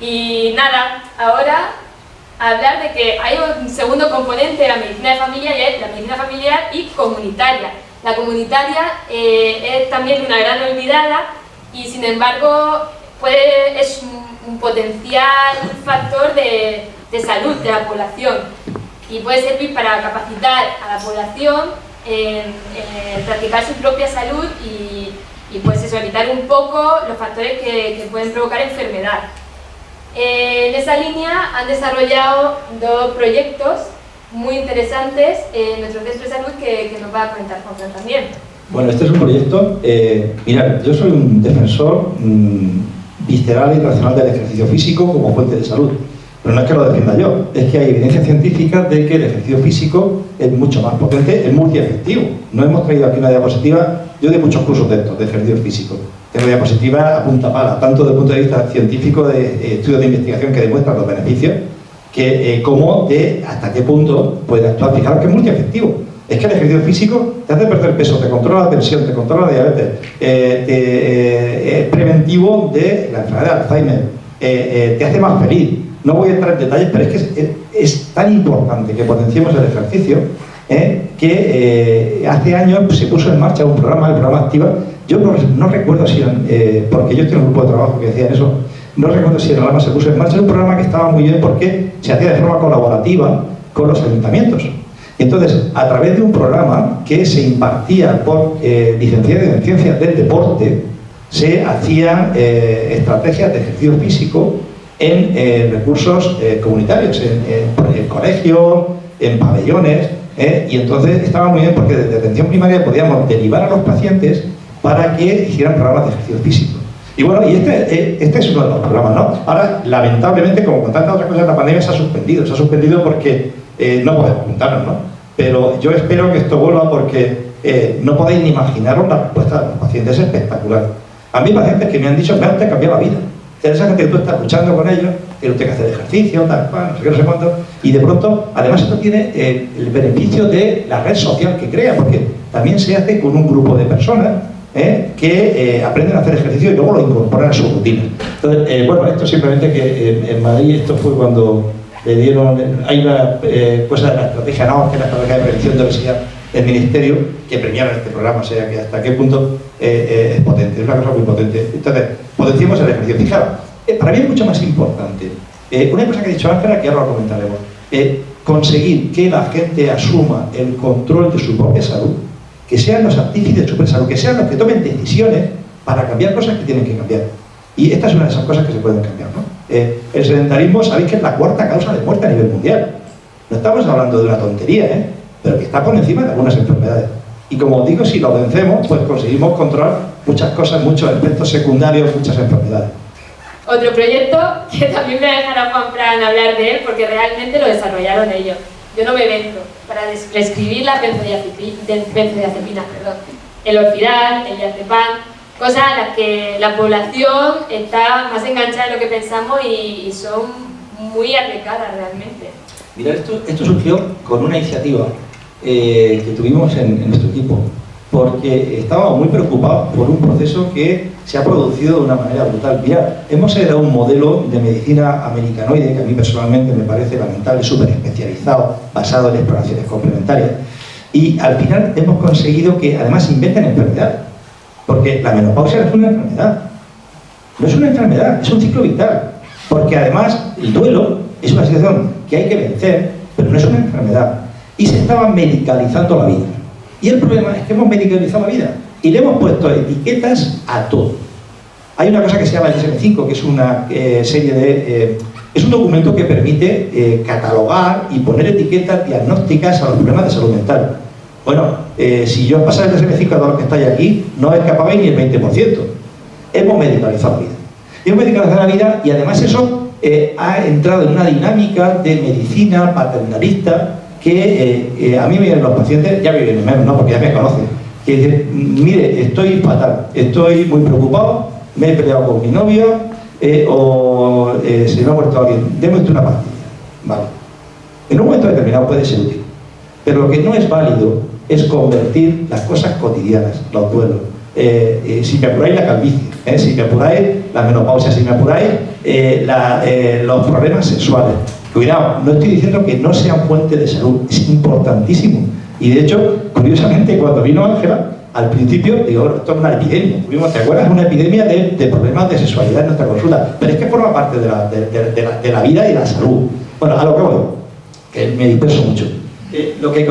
Y nada, ahora hablar de que hay un segundo componente de la medicina de familia y es la medicina familiar y comunitaria. La comunitaria es también una gran olvidada y sin embargo es un potencial factor de salud de la población y puede servir para capacitar a la población en practicar su propia salud y pues eso, evitar un poco los factores que pueden provocar enfermedad. En esa línea han desarrollado 2 proyectos muy interesantes en nuestro centro de salud que nos va a comentar Juanfran también. Bueno, este es un proyecto, mirad, yo soy un defensor visceral y racional del ejercicio físico como fuente de salud, pero no es que lo defienda yo, es que hay evidencia científica de que el ejercicio físico es mucho más potente, es multiefectivo. No hemos traído aquí una diapositiva, yo doy muchos cursos de esto, de ejercicio físico. Tengo diapositivas a punta pala, tanto desde el punto de vista científico de estudios de investigación que demuestran los beneficios, que como de hasta qué punto puede actuar. Fijaros que es multiefectivo. Es que el ejercicio físico te hace perder peso, te controla la tensión, te controla la diabetes, es preventivo de la enfermedad de Alzheimer, te hace más feliz. No voy a entrar en detalles, pero es que es tan importante que potenciemos el ejercicio que hace años se puso en marcha un programa, el programa Activa. Yo no recuerdo si eran, porque yo estoy en un grupo de trabajo que decían eso, no recuerdo si en Alhama se puso en marcha. Un programa que estaba muy bien porque se hacía de forma colaborativa con los ayuntamientos. Entonces, a través de un programa que se impartía por licenciados en ciencias del deporte, se hacían estrategias de ejercicio físico en recursos comunitarios, en colegios, en pabellones, y entonces estaba muy bien porque desde atención primaria podíamos derivar a los pacientes para que hicieran programas de ejercicio físico. Y bueno, y este es uno de los programas, ¿no? Ahora, lamentablemente, como con tantas otras cosas, la pandemia se ha suspendido porque no podemos juntarnos, ¿no? Pero yo espero que esto vuelva porque no podéis ni imaginaros la respuesta de los pacientes, es espectacular. A mí hay pacientes que me han dicho, me ha cambiado la vida. Esa gente que tú estás luchando con ellos, que no tiene que hacer ejercicio, tal cual, no sé qué, no sé cuánto, y de pronto, además esto tiene el beneficio de la red social que crea, porque también se hace con un grupo de personas que aprenden a hacer ejercicio y luego lo incorporan a su rutina. Entonces, bueno, esto simplemente que en Madrid, esto fue cuando le dieron, hay una cosa de la estrategia NOR, que es la estrategia de prevención de obesidad del Ministerio, que premiaron este programa, o sea que hasta qué punto es potente, es una cosa muy potente. Entonces, potenciemos el ejercicio. Fijaros, para mí es mucho más importante, una cosa que ha dicho Ángela, que ahora lo comentaremos, conseguir que la gente asuma el control de su propia salud, que sean los artífices de su propia salud, que sean los que tomen decisiones para cambiar cosas que tienen que cambiar. Y esta es una de esas cosas que se pueden cambiar, ¿no? El sedentarismo, sabéis que es la cuarta causa de muerte a nivel mundial. No estamos hablando de una tontería, pero que está por encima de algunas enfermedades. Y como os digo, si lo vencemos, pues conseguimos controlar muchas cosas, muchos efectos secundarios, muchas enfermedades. Otro proyecto que también me dejará Juan Fran hablar de él, porque realmente lo desarrollaron ellos. Yo no me vendo para prescribir la benzodiazepina, el orfidal, el diazepam, cosas en las que la población está más enganchada de lo que pensamos y son muy arriesgadas realmente. Mirad, esto surgió con una iniciativa que tuvimos en nuestro equipo, porque estábamos muy preocupados por un proceso que se ha producido de una manera brutal. Mirad, hemos heredado un modelo de medicina americanoide que a mí personalmente me parece lamentable, súper especializado, basado en exploraciones complementarias, y al final hemos conseguido que además inventen enfermedades, porque la menopausia no es una enfermedad, no es una enfermedad, es un ciclo vital, porque además el duelo es una situación que hay que vencer, pero no es una enfermedad, y se estaba medicalizando la vida. Y el problema es que hemos medicalizado la vida y le hemos puesto etiquetas a todo. Hay una cosa que se llama el DSM-5, que es una serie de... es un documento que permite catalogar y poner etiquetas diagnósticas a los problemas de salud mental. Bueno, si yo os pasara el DSM-5 a todos los que estáis aquí, no escapabais ni el 20%. Hemos medicalizado la vida. Hemos medicalizado la vida y además eso ha entrado en una dinámica de medicina paternalista que a mí me vienen los pacientes, ya me vienen menos, ¿no? Porque ya me conocen, que dicen, mire, estoy fatal, estoy muy preocupado, me he peleado con mi novia o se me ha muerto alguien, déme usted una pastilla. Vale. En un momento determinado puede ser útil, pero lo que no es válido es convertir las cosas cotidianas, los duelos. Si me apuráis la calvicie, si me apuráis la menopausia, si me apuráis los problemas sexuales. Cuidado, no estoy diciendo que no sean fuente de salud, es importantísimo. Y de hecho, curiosamente, cuando vino Ángela, al principio, digo, esto es una epidemia. ¿Te acuerdas? Una epidemia de problemas de sexualidad en nuestra consulta. Pero es que forma parte de la vida y la salud. Bueno, a lo que voy, que me disperso mucho. Lo que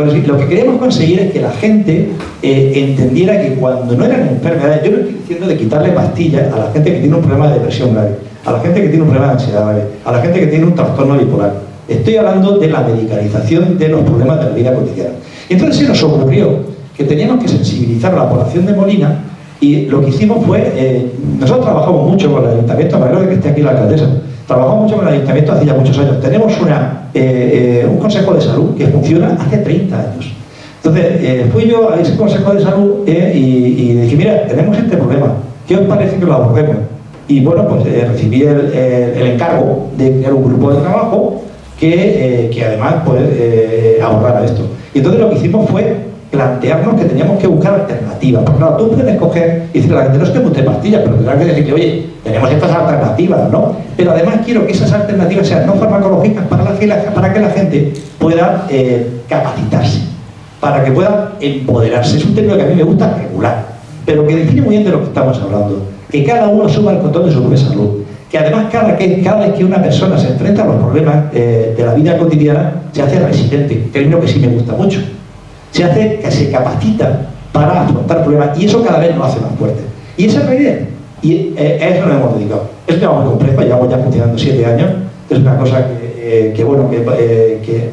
queremos conseguir es que la gente entendiera que cuando no eran enfermedades, yo no estoy diciendo de quitarle pastillas a la gente que tiene un problema de depresión grave, a la gente que tiene un problema de ansiedad grave, a la gente que tiene un trastorno bipolar. Estoy hablando de la medicalización de los problemas de la vida cotidiana. Entonces se nos ocurrió que teníamos que sensibilizar a la población de Molina y lo que hicimos fue, nosotros trabajamos mucho con el ayuntamiento, me alegro de que esté aquí la alcaldesa, trabajamos mucho con el ayuntamiento hace ya muchos años. Tenemos un consejo de salud que funciona hace 30 años. Entonces, fui yo a ese consejo de salud y dije, mira, tenemos este problema, ¿Qué os parece que lo abordemos? Y bueno, pues recibí el encargo de crear un grupo de trabajo que además abordara esto. Y entonces lo que hicimos fue plantearnos que teníamos que buscar alternativas. Porque claro, tú puedes coger y decirle a la gente, no es que monte pastillas, pero tendrás que decirle, oye, tenemos estas alternativas, ¿no? Pero además quiero que esas alternativas sean no farmacológicas para que la gente pueda capacitarse, para que pueda empoderarse. Es un término que a mí me gusta regular, pero que define muy bien de lo que estamos hablando. Que cada uno suma el control de su propia salud. Que además cada vez que una persona se enfrenta a los problemas de la vida cotidiana, se hace resistente, término que sí me gusta mucho. Se capacita para afrontar problemas y eso cada vez nos hace más fuertes. Y esa es la idea. Y a eso nos hemos dedicado. Es un tema muy complejo, llevamos ya funcionando 7 años. Es una cosa que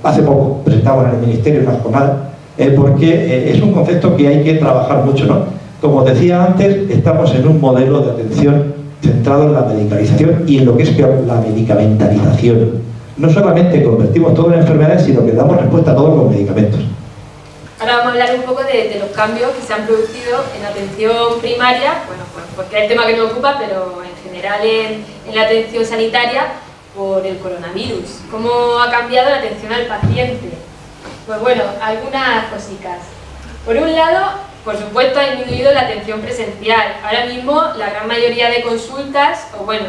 hace poco presentamos en el Ministerio una jornada, porque es un concepto que hay que trabajar mucho, ¿no? Como decía antes, estamos en un modelo de atención centrado en la medicalización y en lo que es la medicamentalización. No solamente convertimos todo en enfermedades, sino que damos respuesta a todo con medicamentos. Ahora vamos a hablar un poco de los cambios que se han producido en atención primaria, bueno, pues porque es el tema que nos ocupa, pero en general en la atención sanitaria por el coronavirus. ¿Cómo ha cambiado la atención al paciente? Pues bueno, algunas cositas. Por un lado, por supuesto, ha disminuido la atención presencial. Ahora mismo la gran mayoría de consultas, o bueno,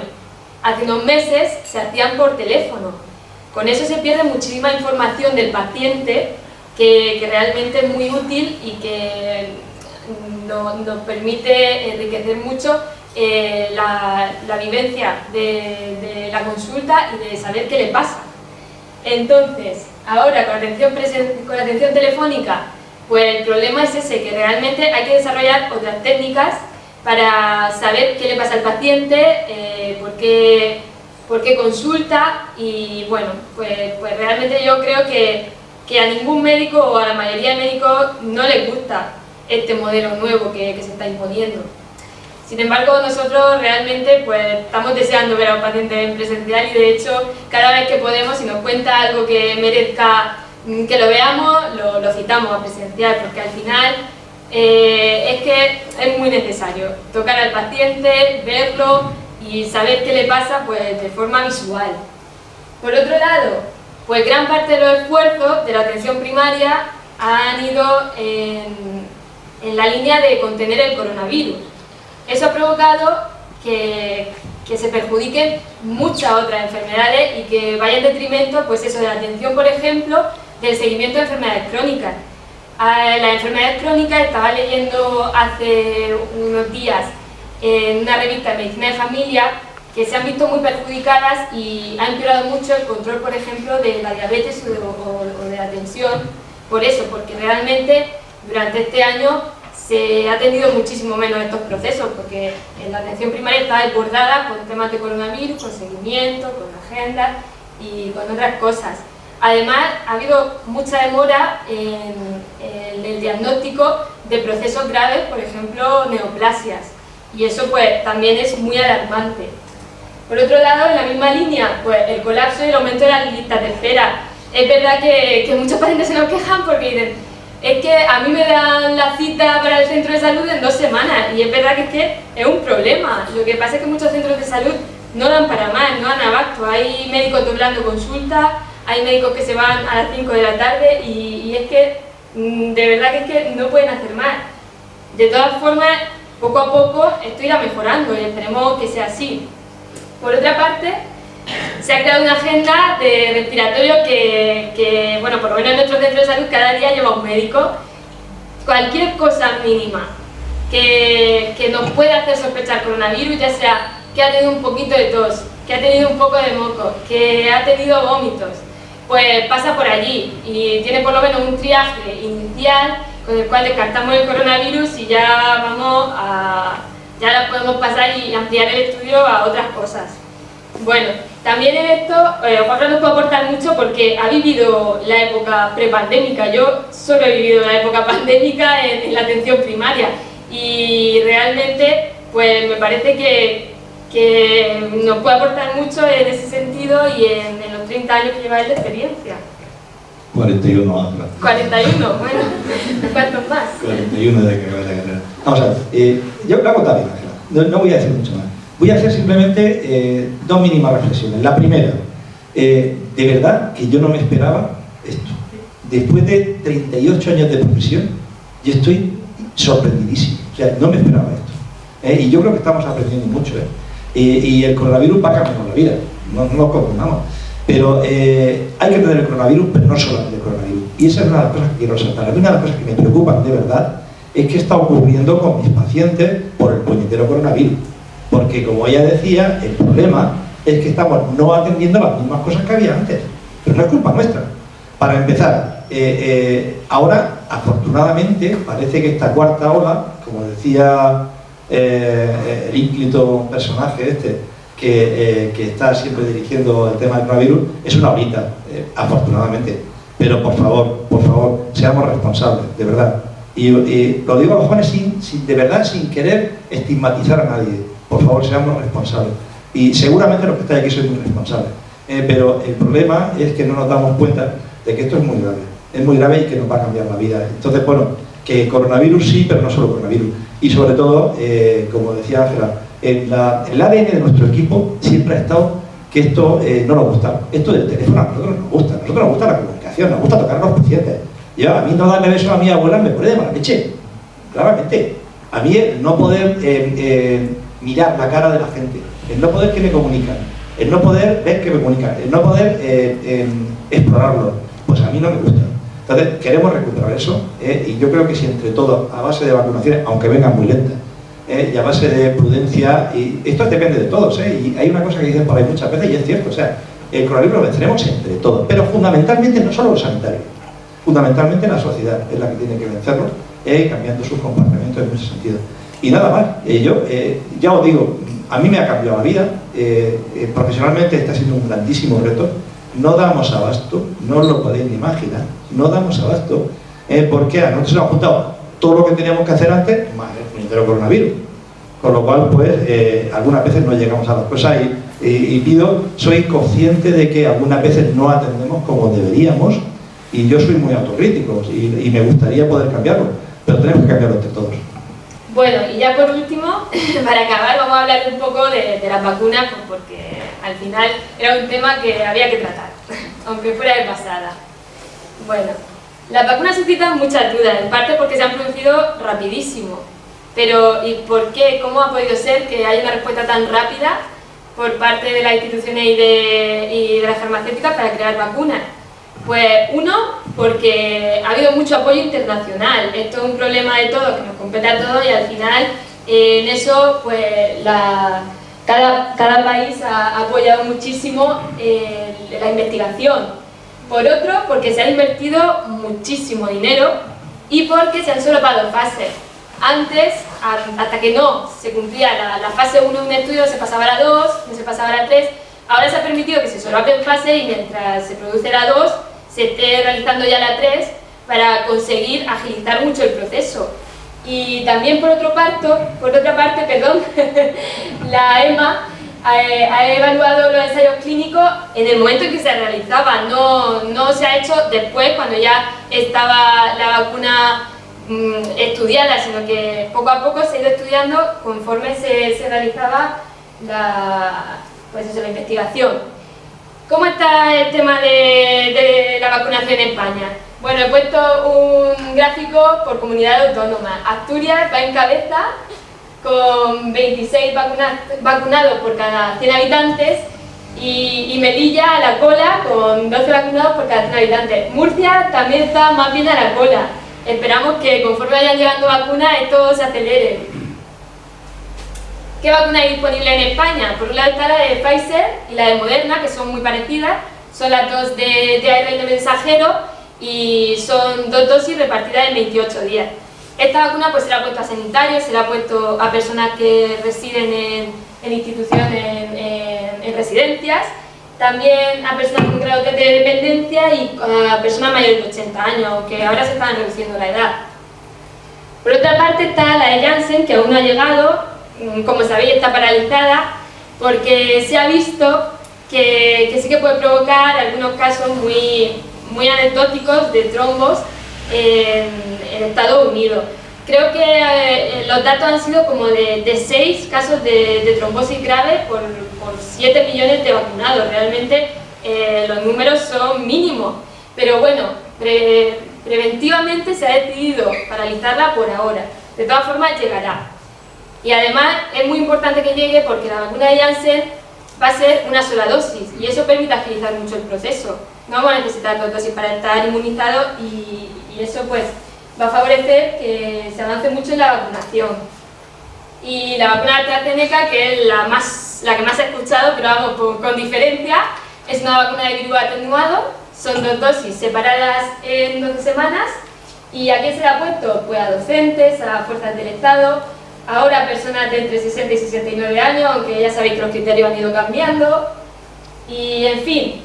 hace unos meses se hacían por teléfono. Con eso se pierde muchísima información del paciente que realmente es muy útil y que nos permite enriquecer mucho la vivencia de la consulta y de saber qué le pasa. Entonces, ahora con la atención telefónica, pues el problema es ese, que realmente hay que desarrollar otras técnicas para saber qué le pasa al paciente, por qué consulta y bueno, pues realmente yo creo que a ningún médico o a la mayoría de médicos no les gusta este modelo nuevo que se está imponiendo. Sin embargo, nosotros realmente pues estamos deseando ver a un paciente en presencial y de hecho cada vez que podemos, si nos cuenta algo que merezca que lo veamos, lo citamos a presencial, porque al final es que es muy necesario tocar al paciente, verlo y saber qué le pasa pues de forma visual. Por otro lado, pues gran parte de los esfuerzos de la atención primaria han ido en la línea de contener el coronavirus. Eso ha provocado que se perjudiquen muchas otras enfermedades y que vaya en detrimento, pues eso, de la atención, por ejemplo, del seguimiento de enfermedades crónicas. Las enfermedades crónicas, estaba leyendo hace unos días en una revista de Medicina de Familia, que se han visto muy perjudicadas y ha empeorado mucho el control, por ejemplo, de la diabetes o de la tensión, por eso, porque realmente durante este año se ha atendido muchísimo menos estos procesos, porque en la atención primaria está desbordada con temas de coronavirus, con seguimiento, con agendas y con otras cosas. Además, ha habido mucha demora en el diagnóstico de procesos graves, por ejemplo, neoplasias, y eso pues también es muy alarmante. Por otro lado, en la misma línea, pues el colapso y el aumento de las listas de espera. Es verdad que muchos pacientes se nos quejan porque dicen, es que a mí me dan la cita para el centro de salud en 2 semanas, y es verdad que es un problema. Lo que pasa es que muchos centros de salud no dan para más, no dan abasto. Hay médicos doblando consultas, hay médicos que se van a las 5 de la tarde y es que de verdad que es que no pueden hacer más. De todas formas, poco a poco esto irá mejorando y esperemos que sea así. Por otra parte, se ha creado una agenda de respiratorio que bueno, por lo menos en nuestro centro de salud cada día lleva un médico. Cualquier cosa mínima que nos pueda hacer sospechar coronavirus, ya sea que ha tenido un poquito de tos, que ha tenido un poco de moco, que ha tenido vómitos, pues pasa por allí y tiene por lo menos un triaje inicial con el cual descartamos el coronavirus y ya ya la podemos pasar y ampliar el estudio a otras cosas. Bueno, también en esto Juanfran nos puede aportar mucho porque ha vivido la época prepandémica. Yo solo he vivido la época pandémica en la atención primaria y realmente pues me parece que nos puede aportar mucho en ese sentido y en los 30 años que lleva él de experiencia. 41 años. 41, bueno, ¿cuántos más? 41 de que acabé la carrera. Vamos a ver, yo lo hago también, Ángela. no voy a decir mucho más. Voy a hacer simplemente dos mínimas reflexiones. La primera, de verdad que yo no me esperaba esto. Después de 38 años de profesión, yo estoy sorprendidísimo. O sea, no me esperaba esto. Y yo creo que estamos aprendiendo mucho. Y el coronavirus va a cambiar la vida, no nos confundamos. Pero hay que tener el coronavirus, pero no solamente el coronavirus. Y esa es una de las cosas que quiero resaltar. A mí una de las cosas que me preocupan de verdad es qué está ocurriendo con mis pacientes por el puñetero coronavirus. Porque, como ella decía, el problema es que estamos no atendiendo las mismas cosas que había antes. Pero no es culpa nuestra. Para empezar, ahora, afortunadamente, parece que esta cuarta ola, como decía el ínclito personaje que está siempre dirigiendo el tema del coronavirus, es una olita, afortunadamente. Pero por favor, seamos responsables, de verdad. Y lo digo a los jóvenes de verdad, sin querer estigmatizar a nadie. Por favor, seamos responsables. Y seguramente los que estáis aquí sois muy responsables. Pero el problema es que no nos damos cuenta de que esto es muy grave. Es muy grave y que nos va a cambiar la vida. Entonces, bueno, que coronavirus sí, pero no solo coronavirus. Y sobre todo, como decía Ángela, el ADN de nuestro equipo siempre ha estado que esto no nos gusta. Esto del teléfono a nosotros nos gusta. A nosotros nos gusta la comunicación, nos gusta tocar a los pacientes. A mí no darle besos a mi abuela me pone de mala leche. Claramente. A mí no poder mirar la cara de la gente, el no poder que me comunican, el no poder ver que me comunican, el no poder explorarlo, pues a mí no me gusta. Entonces, queremos recuperar eso, y yo creo que si entre todos, a base de vacunaciones, aunque vengan muy lentas, y a base de prudencia, y esto depende de todos, y hay una cosa que dicen por ahí muchas veces, y es cierto, o sea, el coronavirus lo venceremos entre todos, pero fundamentalmente no solo los sanitarios, fundamentalmente la sociedad es la que tiene que vencerlo, cambiando sus comportamientos en ese sentido. Y nada más, ya os digo, a mí me ha cambiado la vida, profesionalmente está siendo un grandísimo reto, no damos abasto, no os lo podéis ni imaginar, no damos abasto, porque a nosotros se nos ha juntado todo lo que teníamos que hacer antes, más el puñetero coronavirus, con lo cual, pues, algunas veces no llegamos a las cosas y soy consciente de que algunas veces no atendemos como deberíamos, y yo soy muy autocrítico y me gustaría poder cambiarlo, pero tenemos que cambiarlo entre todos. Bueno, y ya por último, para acabar, vamos a hablar un poco de las vacunas, pues porque al final era un tema que había que tratar, aunque fuera de pasada. Bueno, las vacunas suscitan muchas dudas, en parte porque se han producido rapidísimo. Pero, ¿y por qué? ¿Cómo ha podido ser que haya una respuesta tan rápida por parte de las instituciones y de las farmacéuticas para crear vacunas? Pues uno, porque ha habido mucho apoyo internacional. Esto es un problema de todos, que nos compete a todos, y al final en eso pues cada país ha apoyado muchísimo la investigación. Por otro, porque se ha invertido muchísimo dinero y porque se han solapado fases. Antes, hasta que no se cumplía la fase 1 de un estudio, se pasaba a la 2, no se pasaba a la 3. Ahora se ha permitido que se solapen fases y mientras se produce la 2, se esté realizando ya la 3 para conseguir agilizar mucho el proceso. Y también por otra parte, la EMA ha evaluado los ensayos clínicos en el momento en que se realizaban, no se ha hecho después cuando ya estaba la vacuna estudiada, sino que poco a poco se ha ido estudiando conforme se realizaba la investigación. ¿Cómo está el tema de la vacunación en España? Bueno, he puesto un gráfico por comunidad autónoma. Asturias va en cabeza con 26 vacunados por cada 100 habitantes y Melilla a la cola con 12 vacunados por cada 100 habitantes. Murcia también está más bien a la cola. Esperamos que conforme vayan llegando vacunas esto se acelere. ¿Qué vacuna hay disponible en España? Por un lado está la de Pfizer y la de Moderna, que son muy parecidas. Son las dos de ARN mensajero y son 2 dosis repartidas en 28 días. Esta vacuna pues se la ha puesto a sanitarios, se la ha puesto a personas que residen en instituciones, en residencias, también a personas con grado de dependencia y a personas mayores de 80 años, que ahora se están reduciendo la edad. Por otra parte está la de Janssen, que aún no ha llegado, como sabéis está paralizada, porque se ha visto que sí que puede provocar algunos casos muy anecdóticos de trombos en Estados Unidos. creo que los datos han sido como de 6 casos de trombosis grave por 7 millones de vacunados. Realmente los números son mínimos, pero bueno, preventivamente se ha decidido paralizarla por ahora. De todas formas llegará. Y además es muy importante que llegue porque la vacuna de Janssen va a ser una sola dosis y eso permite agilizar mucho el proceso. No vamos a necesitar 2 dosis para estar inmunizados y eso pues va a favorecer que se avance mucho en la vacunación. Y la vacuna de AstraZeneca, que es la que más he escuchado, pero vamos, con diferencia, es una vacuna de virus atenuado, son 2 dosis separadas en 12 semanas. ¿Y a quién se la ha puesto? Pues a docentes, a fuerzas del Estado, ahora a personas de entre 60 y 69 años, aunque ya sabéis que los criterios han ido cambiando. Y en fin,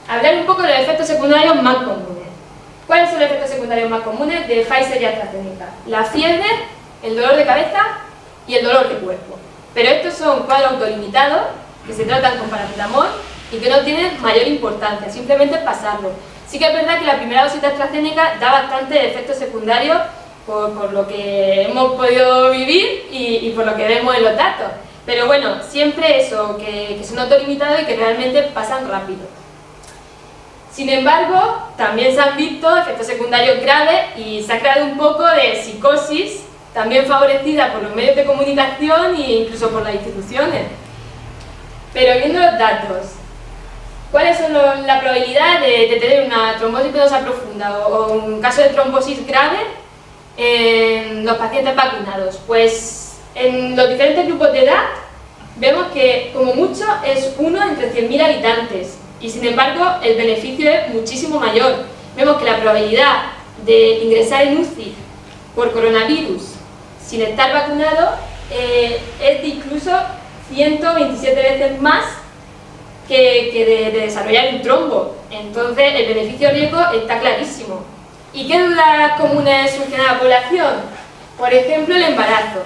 hablar un poco de los efectos secundarios más comunes. ¿Cuáles son los efectos secundarios más comunes de Pfizer y AstraZeneca? La fiebre, el dolor de cabeza y el dolor de cuerpo. Pero estos son cuadros autolimitados que se tratan con paracetamol y que no tienen mayor importancia, simplemente pasarlo. Sí que es verdad que la primera dosis de AstraZeneca da bastantes efectos secundarios por lo que hemos podido vivir y por lo que vemos en los datos. Pero bueno, siempre eso, que son autolimitados y que realmente pasan rápido. Sin embargo, también se han visto efectos secundarios graves y se ha creado un poco de psicosis, también favorecida por los medios de comunicación e incluso por las instituciones. Pero viendo los datos, ¿cuáles son la probabilidad de tener una trombosis venosa profunda o un caso de trombosis grave en los pacientes vacunados? Pues en los diferentes grupos de edad vemos que como mucho es 1 entre 100.000 habitantes. Y sin embargo, el beneficio es muchísimo mayor. Vemos que la probabilidad de ingresar en UCI por coronavirus sin estar vacunado es de incluso 127 veces más que de desarrollar un trombo. Entonces, el beneficio-riesgo está clarísimo. ¿Y qué dudas comunes surgen a la población? Por ejemplo, el embarazo.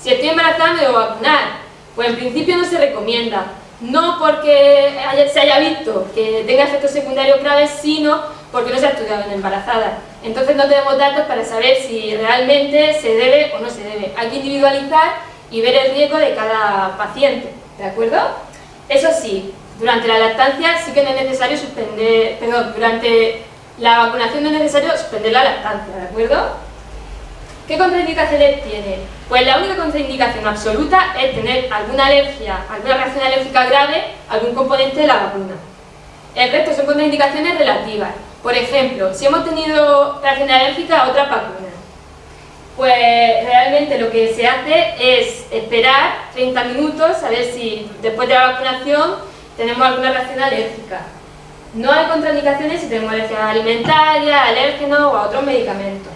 Si estoy embarazada, ¿me debo vacunar? Pues en principio no se recomienda. No porque se haya visto que tenga efectos secundarios graves, sino porque no se ha estudiado en embarazadas. Entonces no tenemos datos para saber si realmente se debe o no se debe. Hay que individualizar y ver el riesgo de cada paciente, ¿de acuerdo? Eso sí, durante la lactancia sí que no es necesario suspender, perdón, durante la vacunación no es necesario suspender la lactancia, ¿de acuerdo? ¿Qué contraindicaciones tiene? Pues la única contraindicación absoluta es tener alguna alergia, alguna reacción alérgica grave a algún componente de la vacuna. El resto son contraindicaciones relativas. Por ejemplo, si hemos tenido reacción alérgica a otra vacuna, pues realmente lo que se hace es esperar 30 minutos a ver si después de la vacunación tenemos alguna reacción alérgica. No hay contraindicaciones si tenemos alergia alimentaria, alérgenos o a otros medicamentos.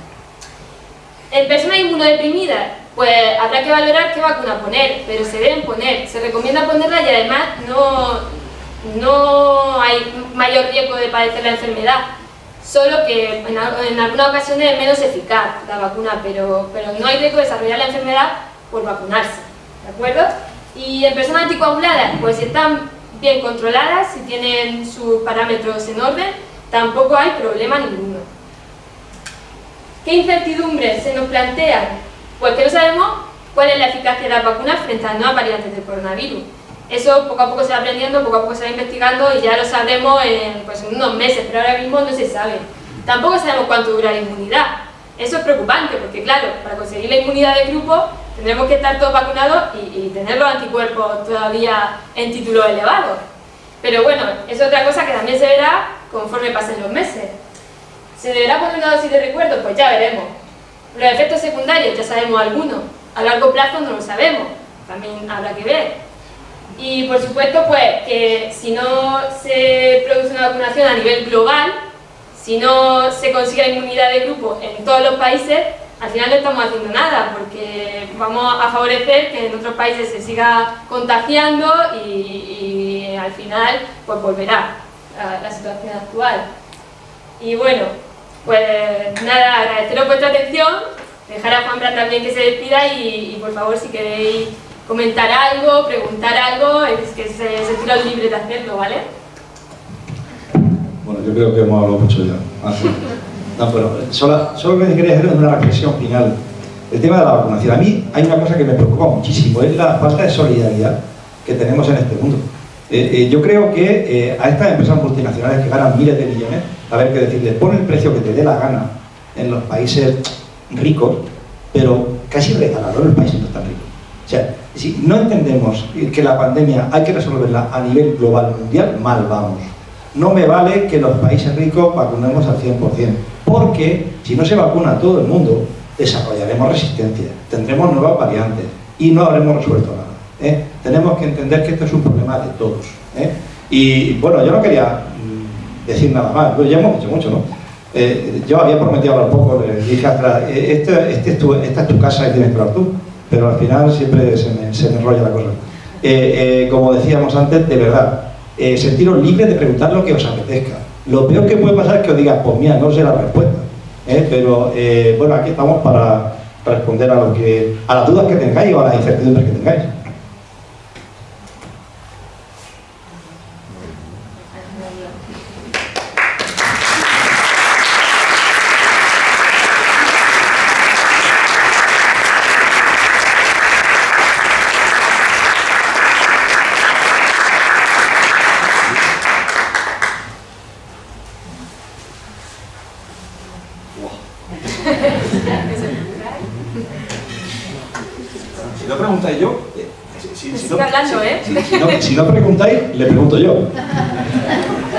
En personas inmunodeprimidas, pues habrá que valorar qué vacuna poner, pero se deben poner, se recomienda ponerla y además no hay mayor riesgo de padecer la enfermedad, solo que en algunas ocasiones es menos eficaz la vacuna, pero no hay riesgo de desarrollar la enfermedad por vacunarse, ¿de acuerdo? Y en personas anticoaguladas, pues si están bien controladas, si tienen sus parámetros en orden, tampoco hay problema ninguno. ¿Qué incertidumbres se nos plantean? Pues que no sabemos cuál es la eficacia de las vacunas frente a las nuevas variantes del coronavirus. Eso poco a poco se va aprendiendo, poco a poco se va investigando y ya lo sabremos en unos meses, pero ahora mismo no se sabe. Tampoco sabemos cuánto dura la inmunidad. Eso es preocupante porque, claro, para conseguir la inmunidad de grupo tendremos que estar todos vacunados y tener los anticuerpos todavía en títulos elevados. Pero bueno, es otra cosa que también se verá conforme pasen los meses. ¿Se deberá poner una dosis de recuerdo? Pues ya veremos. Los efectos secundarios ya sabemos algunos, a largo plazo no lo sabemos, también habrá que ver. Y por supuesto pues que si no se produce una vacunación a nivel global, si no se consigue la inmunidad de grupo en todos los países, al final no estamos haciendo nada, porque vamos a favorecer que en otros países se siga contagiando y al final pues volverá a la situación actual. Y bueno, pues nada, agradeceros vuestra atención, dejar a Juanfran también que se despida y por favor si queréis comentar algo, preguntar algo, es que se sentiros libres de hacerlo, ¿vale? Bueno, yo creo que hemos hablado mucho ya. No, pero solo lo que quería hacer es una reflexión final. el tema de la vacunación. A mí hay una cosa que me preocupa muchísimo, es la falta de solidaridad que tenemos en este mundo. Yo creo que a estas empresas multinacionales que ganan miles de millones, a ver qué decirles, pon el precio que te dé la gana en los países ricos, pero casi regálalo en los países no tan ricos. O sea, si no entendemos que la pandemia hay que resolverla a nivel global mundial, mal vamos. No me vale que los países ricos vacunemos al 100%, porque si no se vacuna a todo el mundo, desarrollaremos resistencia, tendremos nuevas variantes y no habremos resuelto nada. Tenemos que entender que esto es un problema de todos. Y bueno, yo no quería decir nada más, pues ya hemos dicho mucho, ¿no? Yo había prometido hablar poco, le dije atrás, esta es tu casa y tienes que hablar tú, pero al final siempre se me enrolla la cosa. Como decíamos antes, de verdad, sentiros libres de preguntar lo que os apetezca. Lo peor que puede pasar es que os digas, pues mira, no sé la respuesta. Pero bueno, aquí estamos para responder a las dudas que tengáis o a las incertidumbres que tengáis. Si no preguntáis yo, si no preguntáis, le pregunto yo.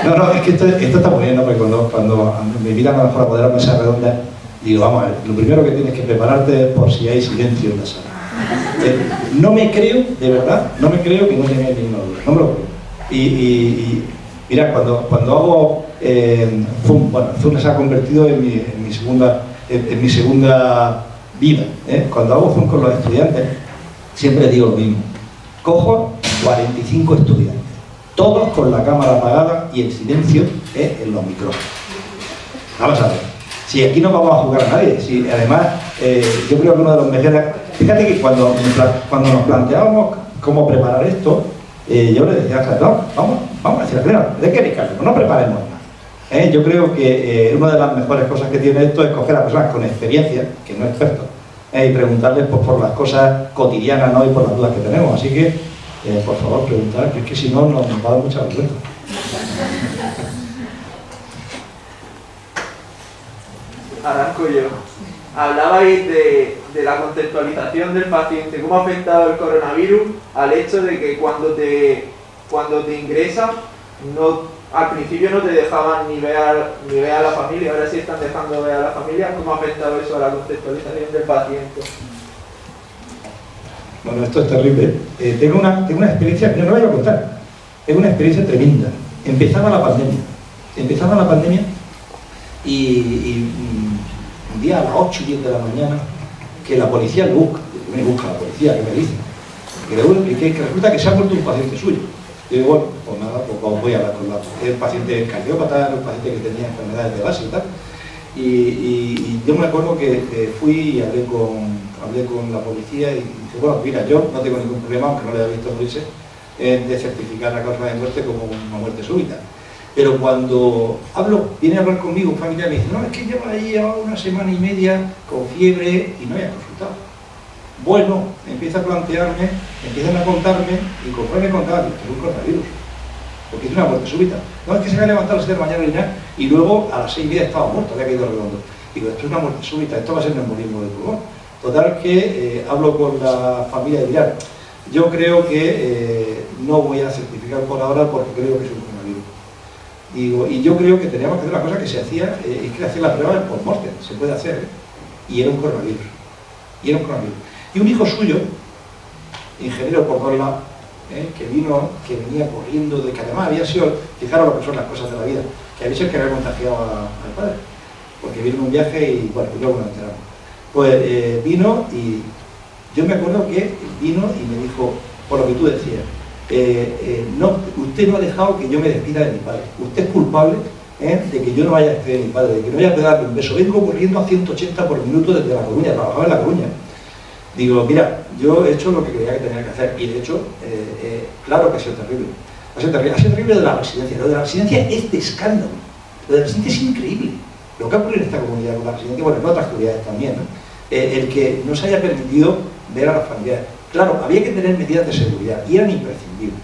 No, es que esto está muy bien, ¿no? Porque cuando me invitan a lo mejor a poder a mesa redonda, digo, vamos a ver, lo primero que tienes que prepararte es por si hay silencio en la sala. No me creo, de verdad, no me creo que no tengáis ninguna duda, no me lo creo. Y mirad, cuando hago bueno, Zoom se ha convertido en mi segunda vida. Cuando hago Zoom con los estudiantes, siempre digo lo mismo. Cojo 45 estudiantes, todos con la cámara apagada y en silencio en los micrófonos. Vamos a ver, si aquí no vamos a jugar a nadie, si además yo creo que uno de los mejores... Fíjate que cuando nos planteábamos cómo preparar esto, yo le decía, no, vamos a decir, ¿de qué ricardo? No preparemos nada. Yo creo que una de las mejores cosas que tiene esto es coger a personas con experiencia, que no expertos, y preguntarles pues, por las cosas cotidianas, ¿no? Y por las dudas que tenemos. Así que, por favor, preguntar, que es que si no nos va a dar mucha vergüenza. Arranco yo. Hablabais de la contextualización del paciente, cómo ha afectado el coronavirus al hecho de que cuando te ingresas, al principio no te dejaban ni ver a la familia, ahora sí están dejando ver a la familia. ¿Cómo ha afectado eso a la contextualización del paciente? Bueno, esto es terrible. Tengo una experiencia, no lo voy a contar, es una experiencia tremenda. Empezaba la pandemia y un día a las 8 y 10 de la mañana, que la policía me busca la policía, que me dice, que resulta que se ha muerto un paciente suyo. Y digo, bueno, pues nada, pues voy a hablar con el paciente cardiópata, el paciente que tenía enfermedades de base y tal. Y yo me acuerdo que fui y hablé con la policía y dije, bueno, mira, yo no tengo ningún problema, aunque no le haya visto morirse, de certificar la causa de muerte como una muerte súbita. Pero cuando viene a hablar conmigo un familiar y me dice, no, es que lleva una semana y media con fiebre y no había consultado. Bueno, empieza a plantearme, empiezan a contarme, y conforme me contaban, que es un coronavirus, porque es una muerte súbita. No, es que se había levantado a las 7 de la mañana y nada, y luego a las 6:30 estaba muerto, había caído redondo. Digo, esto es una muerte súbita, esto va a ser neumonismo del pulmón. Total que hablo con la familia de Pilar. Yo creo que no voy a certificar por ahora porque creo que es un coronavirus. Digo, y yo creo que teníamos que hacer una cosa que se hacía, es que hacer la prueba por morte, se puede hacer, y era un coronavirus. Y un hijo suyo, ingeniero por todos lados, que venía corriendo, de que además había sido, fijaros lo que son las cosas de la vida, que había sido el que había contagiado al padre, porque vino en un viaje y bueno, luego nos enteramos. Pues vino y yo me acuerdo que vino y me dijo, por lo que tú decías, no, usted no ha dejado que yo me despida de mi padre, usted es culpable de que yo no vaya a despedir de mi padre, de que no vaya a darle un beso. Vengo corriendo a 180 por minuto desde La Coruña, trabajaba en La Coruña. Digo, mira, yo he hecho lo que creía que tenía que hacer y de hecho, claro que ha sido terrible. Ha sido terrible de la residencia. Lo de la residencia es de escándalo. Lo de la residencia es increíble. Lo que ha ocurrido en esta comunidad con la residencia, bueno, en otras comunidades también, ¿no? el que no se haya permitido ver a las familias. Claro, había que tener medidas de seguridad y eran imprescindibles.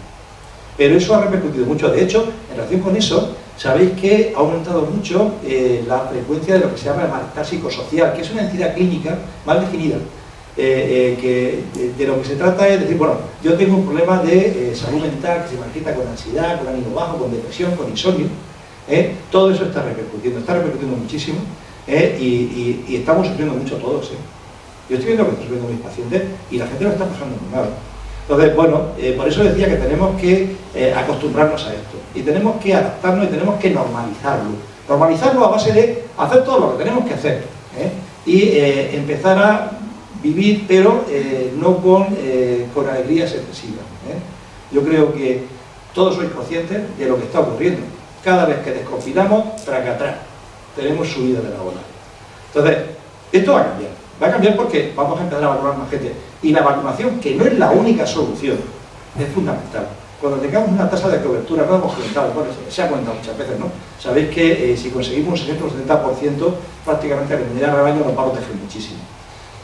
Pero eso ha repercutido mucho. De hecho, en relación con eso, sabéis que ha aumentado mucho la frecuencia de lo que se llama el malestar psicosocial, que es una entidad clínica mal definida, que de lo que se trata es decir, bueno, yo tengo un problema de salud mental que se manifiesta con ansiedad, con ánimo bajo, con depresión, con insomnio. Todo eso está repercutiendo muchísimo, y estamos sufriendo mucho todos. Yo estoy viendo que estoy sufriendo mis pacientes y la gente lo está pasando muy mal. Entonces, bueno, por eso decía que tenemos que acostumbrarnos a esto y tenemos que adaptarnos y tenemos que normalizarlo. Normalizarlo a base de hacer todo lo que tenemos que hacer, y empezar a vivir, pero no con alegrías excesivas. Yo creo que todos sois conscientes de lo que está ocurriendo. Cada vez que desconfinamos, tracatrás, tenemos subida de la ola. Entonces, esto va a cambiar. Va a cambiar porque vamos a empezar a vacunar más gente. Y la vacunación, que no es la única solución, es fundamental. Cuando tengamos una tasa de cobertura, no hemos comentado, bueno, se ha comentado muchas veces, ¿no? Sabéis que si conseguimos un 60 o 70%, prácticamente a la comunidad de rebaño nos va a proteger muchísimo.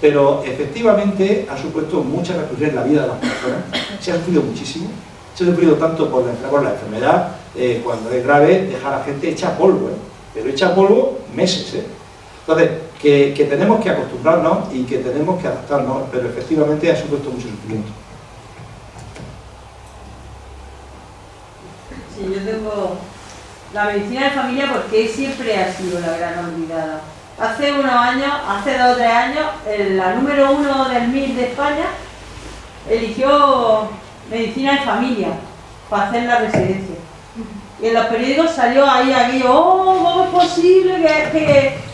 Pero efectivamente ha supuesto mucha repercusión en la vida de las personas. Se ha sufrido muchísimo. Se ha sufrido tanto por la enfermedad, cuando es grave, deja a la gente hecha polvo, pero hecha polvo meses. Entonces, que tenemos que acostumbrarnos y que tenemos que adaptarnos, pero efectivamente ha supuesto mucho sufrimiento. Sí, yo tengo la medicina de familia porque siempre ha sido la gran olvidada. Hace unos años, hace 2 o 3 años, la número 1 del MIR de España eligió medicina de familia para hacer la residencia. Y en los periódicos salió ahí aquello, ¿cómo es posible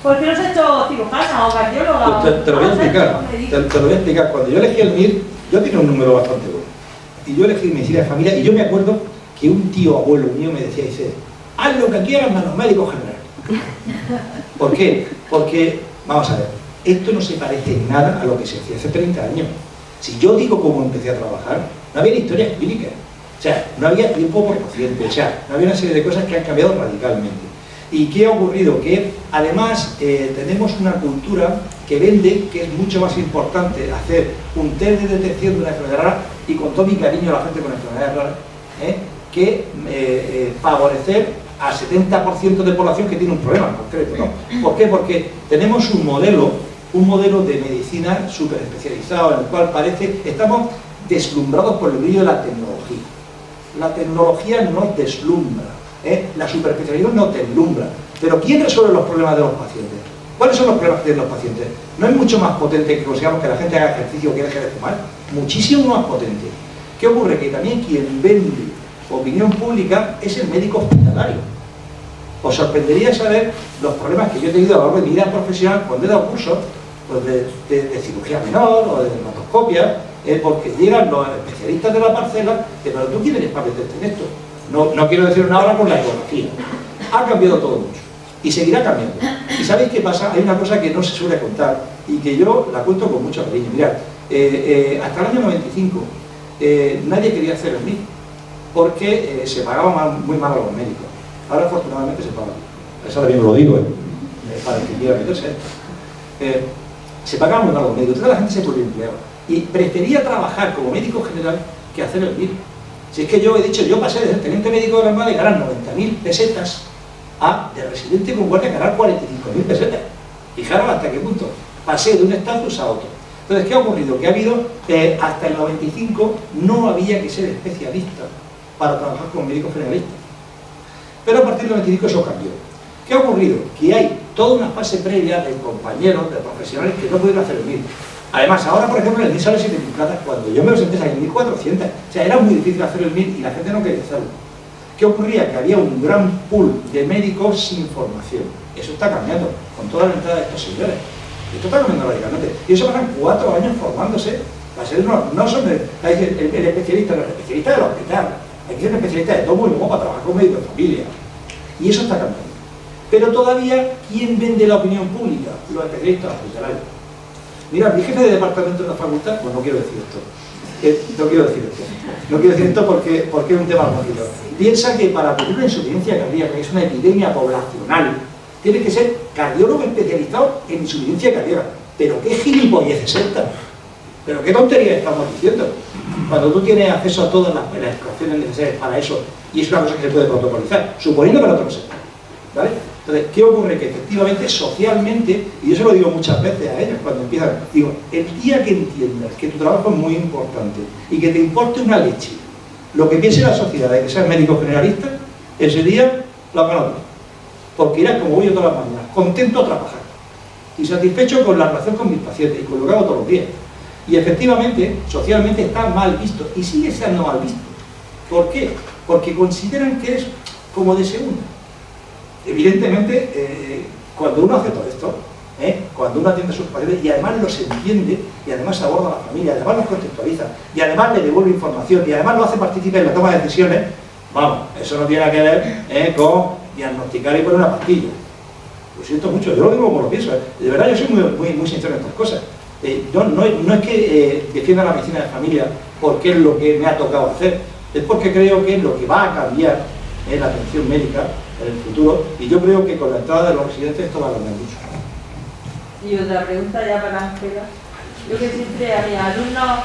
¿por qué no se ha hecho cirujana o cardióloga? Te lo voy a explicar, te lo voy a explicar. Cuando yo elegí el MIR, yo tenía un número bastante bueno. Y yo elegí medicina de familia, y yo me acuerdo que un tío abuelo mío me decía, dice, haz lo que quieras menos médico general. ¿Por qué? Porque, vamos a ver, esto no se parece en nada a lo que se hacía hace 30 años. Si yo digo cómo empecé a trabajar, no había historias clínicas. O sea, no había tiempo por paciente, o sea, no había una serie de cosas que han cambiado radicalmente. ¿Y qué ha ocurrido? Que además tenemos una cultura que vende que es mucho más importante hacer un test de detección de una enfermedad rara, y con todo mi cariño a la gente con enfermedades raras, que favorecer al 70% de población que tiene un problema en concreto, ¿no? ¿Por qué? Porque tenemos un modelo de medicina súper especializado en el cual estamos deslumbrados por el brillo de la tecnología. La tecnología nos deslumbra, la superespecialidad nos deslumbra. Pero ¿quién resuelve los problemas de los pacientes? ¿Cuáles son los problemas que tienen los pacientes? ¿No es mucho más potente que consigamos que la gente haga ejercicio o que deje de fumar? Muchísimo más potente. ¿Qué ocurre? Que también quien vende opinión pública es el médico hospitalario. Os sorprendería saber los problemas que yo he tenido a lo largo de mi vida profesional cuando he dado cursos pues de cirugía menor o de dermatoscopia, porque llegan los especialistas de la parcela, pero tú quién eres para meterte en esto. No quiero decir una hora con la ecografía. Ha cambiado todo mucho y seguirá cambiando. ¿Y sabéis qué pasa? Hay una cosa que no se suele contar y que yo la cuento con mucho cariño. Mirad, hasta el año 95 nadie quería hacer el MIR porque se pagaba muy mal a los médicos. Ahora afortunadamente se paga. Eso también lo digo, para el que quiera meterse. Se pagaba muy mal a los médicos, toda la gente se pluriempleaba y prefería trabajar como médico general que hacer el MIR. Si es que yo he dicho, yo pasé de ser teniente médico de la Armada y ganar 90.000 pesetas a de residente con guardia ganar 45.000 pesetas. Fijaros hasta qué punto pasé de un estatus a otro. Entonces, ¿qué ha ocurrido? Que ha habido, hasta el 95 no había que ser especialista para trabajar como médico generalista. Pero a partir del 95 eso cambió. ¿Qué ha ocurrido? Que hay toda una fase previa de compañeros, de profesionales que no pudieron hacer el MIR. Además, ahora, por ejemplo, en el MIR sale 7.000 plazas, cuando yo me lo senté en 1.400. O sea, era muy difícil hacer el MIR y la gente no quería hacerlo. ¿Qué ocurría? Que había un gran pool de médicos sin formación. Eso está cambiando con toda la entrada de estos señores. Esto está cambiando radicalmente. Y eso pasan 4 años formándose. Va a ser no son el especialista, los especialistas del hospital. Hay que ser un especialista de todo el mundo para trabajar con médicos de familia. Y eso está cambiando. Pero todavía, ¿quién vende la opinión pública? Los especialistas hospitalarios. Mira, mi jefe de departamento de la facultad, pues no quiero decir esto. No quiero decir esto porque es un tema bonito. Piensa que para tener una insuficiencia cardíaca, que es una epidemia poblacional, tiene que ser cardiólogo especializado en insuficiencia cardíaca. Pero qué gilipolleces es esta. Pero qué tontería estamos diciendo. Cuando tú tienes acceso a todas las extracciones necesarias para eso, y es una cosa que se puede protocolizar, suponiendo que el otro lo sepa. ¿Vale? Entonces, ¿qué ocurre? Que efectivamente, socialmente, y yo se lo digo muchas veces a ellos cuando empiezan, digo, el día que entiendas que tu trabajo es muy importante y que te importe una leche lo que piense la sociedad de que seas médico generalista, ese día la van a dar. Porque irás como voy yo todas las mañanas, contento a trabajar y satisfecho con la relación con mis pacientes y con lo que hago todos los días. Y efectivamente, socialmente está mal visto y sigue siendo mal visto. ¿Por qué? Porque consideran que es como de segunda. Evidentemente, cuando uno hace todo esto, cuando uno atiende a sus pacientes y además los entiende, y además aborda a la familia, y además los contextualiza, y además le devuelve información, y además lo hace partícipe en la toma de decisiones, vamos, eso no tiene nada que ver con diagnosticar y poner una pastilla. Lo siento mucho, yo lo digo como lo pienso. De verdad, yo soy muy sincero en estas cosas. No es que defienda la medicina de familia porque es lo que me ha tocado hacer, es porque creo que es lo que va a cambiar la atención médica en el futuro, y yo creo que con la entrada de los residentes esto va a cambiar mucho. Y otra pregunta ya para Ángela. Yo que siempre a mis alumnos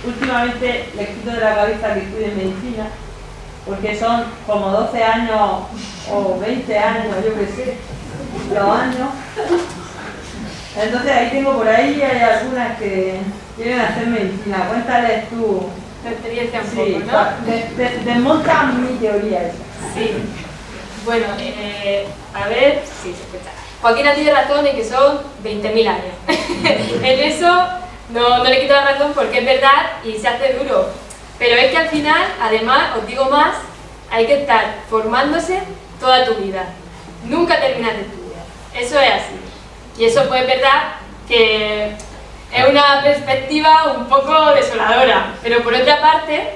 últimamente les quito de la cabeza que estudien medicina, porque son como 12 años o 20 años, yo que sé, los años. Entonces ahí tengo por ahí, hay algunas que quieren hacer medicina. Cuéntales tú. La experiencia un Sí, poco, ¿no? desmontan mi teoría esa. Sí. Bueno, a ver, sí, se escucha. Joaquina tiene razón en que son 20.000 años. En eso no le quito la razón porque es verdad y se hace duro. Pero es que al final, además, os digo más, hay que estar formándose toda tu vida. Nunca terminas de estudiar. Eso es así. Y eso pues es verdad que es una perspectiva un poco desoladora. Pero por otra parte,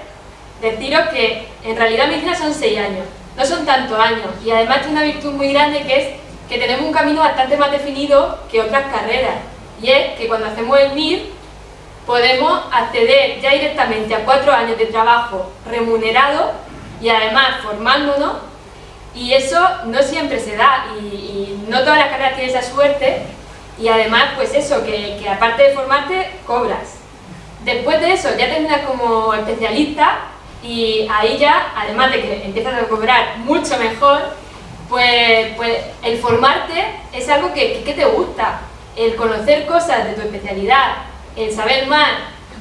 deciros que en realidad medicina son 6 años. No son tantos años. Y además tiene una virtud muy grande que es que tenemos un camino bastante más definido que otras carreras. Y es que cuando hacemos el MIR podemos acceder ya directamente a 4 años de trabajo remunerado y además formándonos, y eso no siempre se da y no todas las carreras tienen esa suerte, y además pues eso, que aparte de formarte, cobras. Después de eso ya terminas como especialista y ahí ya, además de que empiezas a cobrar mucho mejor, pues el formarte es algo que te gusta, el conocer cosas de tu especialidad, el saber más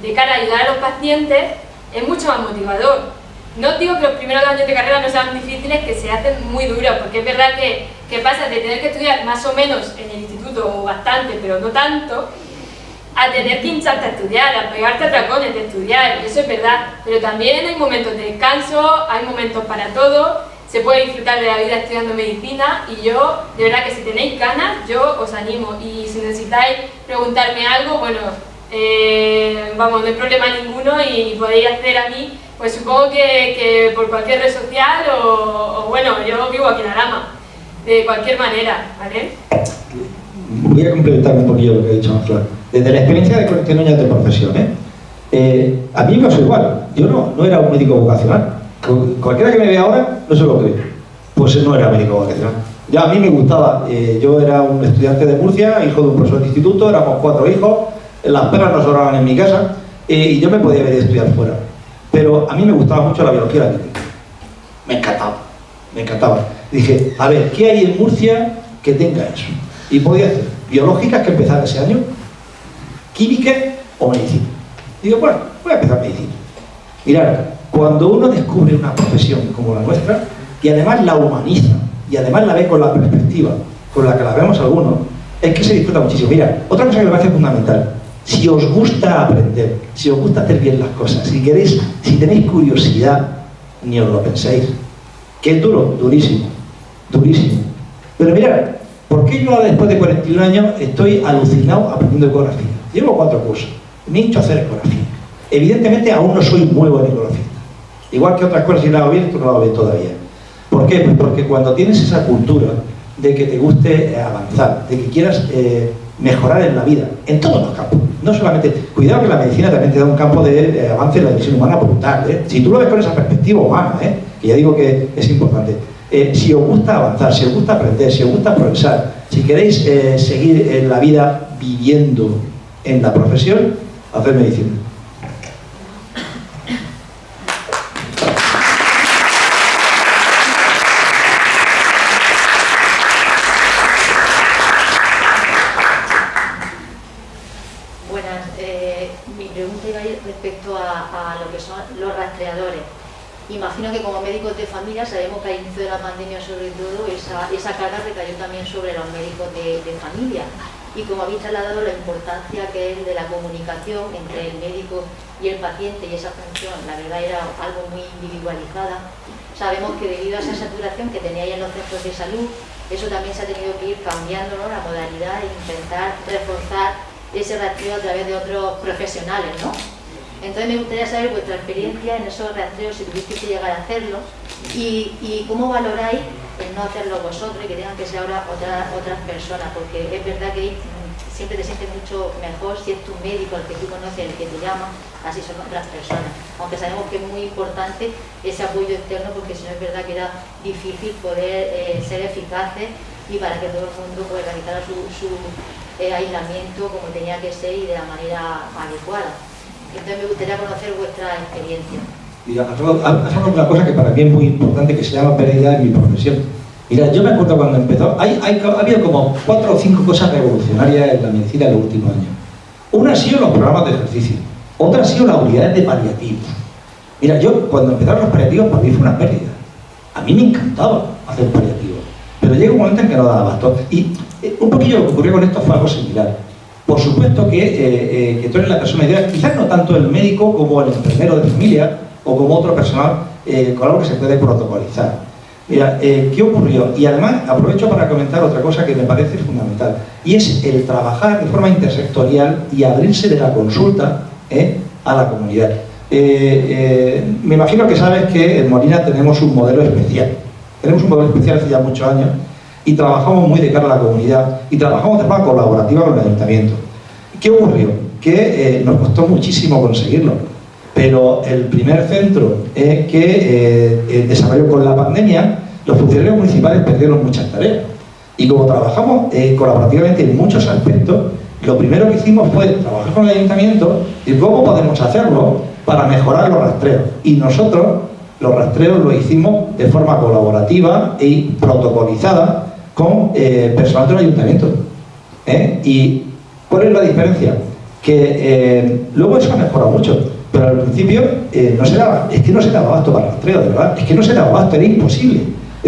de cara a ayudar a los pacientes es mucho más motivador. No os digo que los primeros años de carrera no sean difíciles, que se hacen muy duros, porque es verdad que pasas de tener que estudiar más o menos en el instituto, o bastante, pero no tanto, a tener que hincharte a estudiar, a pegarte a tracones de estudiar, y eso es verdad. Pero también hay momentos de descanso, hay momentos para todo, se puede disfrutar de la vida estudiando medicina, y yo, de verdad que si tenéis ganas, yo os animo. Y si necesitáis preguntarme algo, bueno, vamos, no hay problema ninguno y podéis hacer a mí, pues supongo que por cualquier red social o bueno, yo vivo aquí en Arama, de cualquier manera, ¿vale? Voy a complementar un poquillo lo que ha dicho Ángela. Desde la experiencia de 41 años de profesión, a mí me pasó igual. Yo no era un médico vocacional. Cualquiera que me vea ahora no se lo cree. Pues no era médico vocacional. Ya a mí me gustaba. Yo era un estudiante de Murcia, hijo de un profesor de instituto, éramos 4 hijos, las perras nos sobraban en mi casa y yo me podía haber ido a estudiar fuera. Pero a mí me gustaba mucho la biología y la química. Me encantaba. Dije, a ver, ¿qué hay en Murcia que tenga eso? Y podía hacer biológicas, que empezaba ese año, química o medicina. Digo, bueno, voy a empezar medicina. Mirad, cuando uno descubre una profesión como la nuestra, y además la humaniza, y además la ve con la perspectiva con la que la vemos algunos, es que se disfruta muchísimo. Mira, otra cosa que me parece fundamental, si os gusta aprender, si os gusta hacer bien las cosas, si tenéis curiosidad, ni os lo penséis. Que es duro, durísimo. Pero mirad, ¿por qué yo ahora después de 41 años estoy alucinado aprendiendo ecografía? Llevo 4 cursos, me he hecho hacer ecografía. Evidentemente aún no soy muy buen ecografista. Igual que otras cosas, si lo hago bien, esto no lo hago bien todavía. ¿Por qué? Pues porque cuando tienes esa cultura de que te guste avanzar, de que quieras mejorar en la vida, en todos los campos, no solamente, cuidado que la medicina también te da un campo de avance en la división humana brutal, si tú lo ves con esa perspectiva humana, que ya digo que es importante, si os gusta avanzar, si os gusta aprender, si os gusta progresar, si queréis seguir en la vida viviendo yendo en la profesión a hacer medicina. Mi pregunta iba a ir respecto a lo que son los rastreadores. Imagino que como médicos de familia sabemos que al inicio de la pandemia, sobre todo, esa carga recayó también sobre los médicos de familia. Y como habéis trasladado la importancia que es de la comunicación entre el médico y el paciente, y esa función, la verdad, era algo muy individualizada. Sabemos que debido a esa saturación que teníais en los centros de salud, eso también se ha tenido que ir cambiando, ¿no?, la modalidad e intentar reforzar ese rastreo a través de otros profesionales, ¿no? Entonces me gustaría saber vuestra experiencia en esos rastreos, si tuvisteis que llegar a hacerlo, y cómo valoráis el no hacerlo vosotros y que tengan que ser ahora otras personas, porque es verdad que siempre te sientes mucho mejor si es tu médico, el que tú conoces, el que te llama, así son otras personas. Aunque sabemos que es muy importante ese apoyo externo, porque si no es verdad que era difícil poder ser eficaces y para que todo el mundo pues, realizara su aislamiento como tenía que ser y de la manera adecuada. Entonces me gustaría conocer vuestra experiencia. Mira, has hablado de una cosa que para mí es muy importante, que se llama pérdida en mi profesión. Mira, yo me acuerdo cuando empezó, ha habido como 4 o 5 cosas revolucionarias en la medicina en los últimos años. Una ha sido los programas de ejercicio, otra ha sido las unidades de paliativos. Mira, yo cuando empezaron los paliativos, para mí fue una pérdida. A mí me encantaba hacer paliativos, pero llega un momento en que no daba abasto. Y un poquillo lo que ocurrió con esto fue algo similar. Por supuesto que tú eres la persona ideal, quizás no tanto el médico como el enfermero de familia o como otro personal con algo que se puede protocolizar. Mira, ¿qué ocurrió? Y además aprovecho para comentar otra cosa que me parece fundamental, y es el trabajar de forma intersectorial y abrirse de la consulta a la comunidad. Me imagino que sabes que en Molina tenemos un modelo especial. Tenemos un modelo especial hace ya muchos años y trabajamos muy de cara a la comunidad y trabajamos de forma colaborativa con el ayuntamiento. ¿Qué ocurrió? Que nos costó muchísimo conseguirlo, pero el primer centro que desarrolló con la pandemia, los funcionarios municipales perdieron muchas tareas. Y como trabajamos colaborativamente en muchos aspectos, lo primero que hicimos fue trabajar con el ayuntamiento y cómo podemos hacerlo para mejorar los rastreos. Y nosotros los rastreos los hicimos de forma colaborativa y protocolizada con personal del ayuntamiento. ¿Y cuál es la diferencia? Que luego eso ha mejorado mucho, pero al principio no se daba abasto para el rastreo, de verdad, es que no se daba abasto, era imposible.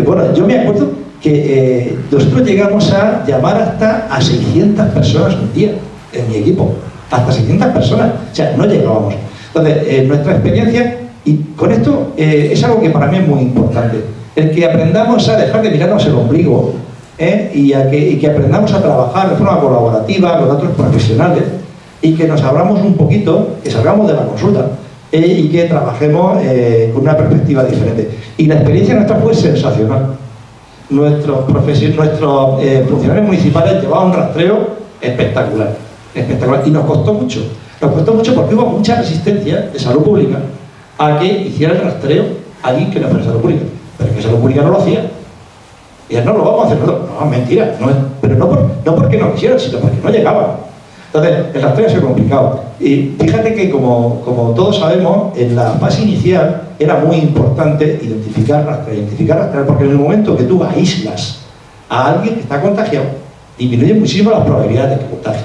Bueno, yo me acuerdo que nosotros llegamos a llamar hasta a 600 personas un día en mi equipo, hasta 600 personas, o sea, no llegábamos. Entonces, nuestra experiencia, y con esto es algo que para mí es muy importante, el que aprendamos a dejar de mirarnos el ombligo y que aprendamos a trabajar de forma colaborativa con otros profesionales y que nos abramos un poquito, que salgamos de la consulta y que trabajemos con una perspectiva diferente. Y la experiencia nuestra fue sensacional. Nuestros funcionarios municipales llevaban un rastreo espectacular, espectacular, y nos costó mucho porque hubo mucha resistencia de salud pública a que hiciera el rastreo alguien que no fuera salud pública, pero que salud pública no lo hacía. Y no lo vamos a hacer nosotros, no, mentira, pero no porque no quisieran, sino porque no llegaban. Entonces, el rastreo ha sido complicado. Y fíjate que, como todos sabemos, en la fase inicial era muy importante identificar, rastrear, porque en el momento que tú aíslas a alguien que está contagiado, disminuye muchísimo las probabilidades de que contagie.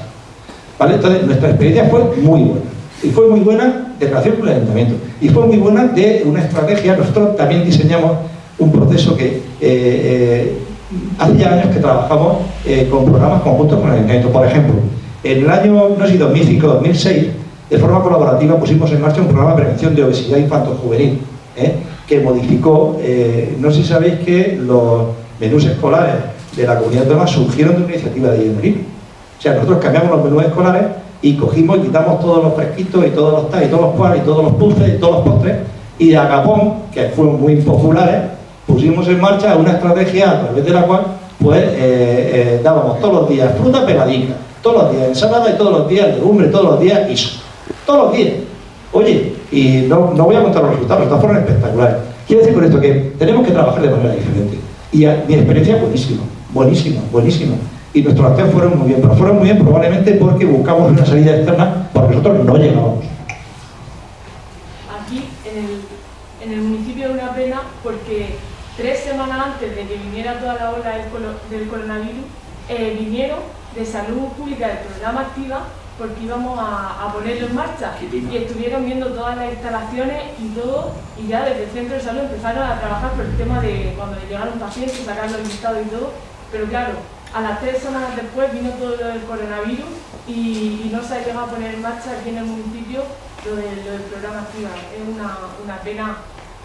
¿Vale? Entonces, nuestra experiencia fue muy buena. Y fue muy buena de relación con el ayuntamiento. Y fue muy buena de una estrategia. Nosotros también diseñamos un proceso que hace ya años que trabajamos con programas conjuntos con el ayuntamiento. Por ejemplo, en el año, no sé, 2005-2006, de forma colaborativa pusimos en marcha un programa de prevención de obesidad infanto-juvenil, que modificó, no sé si sabéis que los menús escolares de la comunidad autónoma surgieron de una iniciativa de Molina. O sea, nosotros cambiamos los menús escolares y cogimos y quitamos todos los fresquitos y todos los tés y todos los panes y todos los dulces y todos los postres, y de Agapón, que fueron muy populares, pusimos en marcha una estrategia a través de la cual pues dábamos todos los días fruta peladita, todos los días ensalada y todos los días legumbre, todos los días guiso, todos los días. Oye, y no voy a contar los resultados, estos fueron espectaculares. Quiero decir con esto que tenemos que trabajar de manera diferente. Y mi experiencia buenísima, buenísima, buenísima. Y nuestros rastreos fueron muy bien, pero fueron muy bien probablemente porque buscamos una salida externa porque nosotros no llegábamos. Aquí, en el municipio, es una pena porque 3 semanas antes de que viniera toda la ola del coronavirus, vinieron de Salud Pública del programa Activa porque íbamos a ponerlo en marcha y estuvieron viendo todas las instalaciones y todo, y ya desde el centro de salud empezaron a trabajar por el tema de cuando llegaron pacientes, sacar los listados y todo, pero claro, a las 3 semanas después vino todo lo del coronavirus y no se ha llegado a poner en marcha aquí en el municipio lo del programa Activa. Es una pena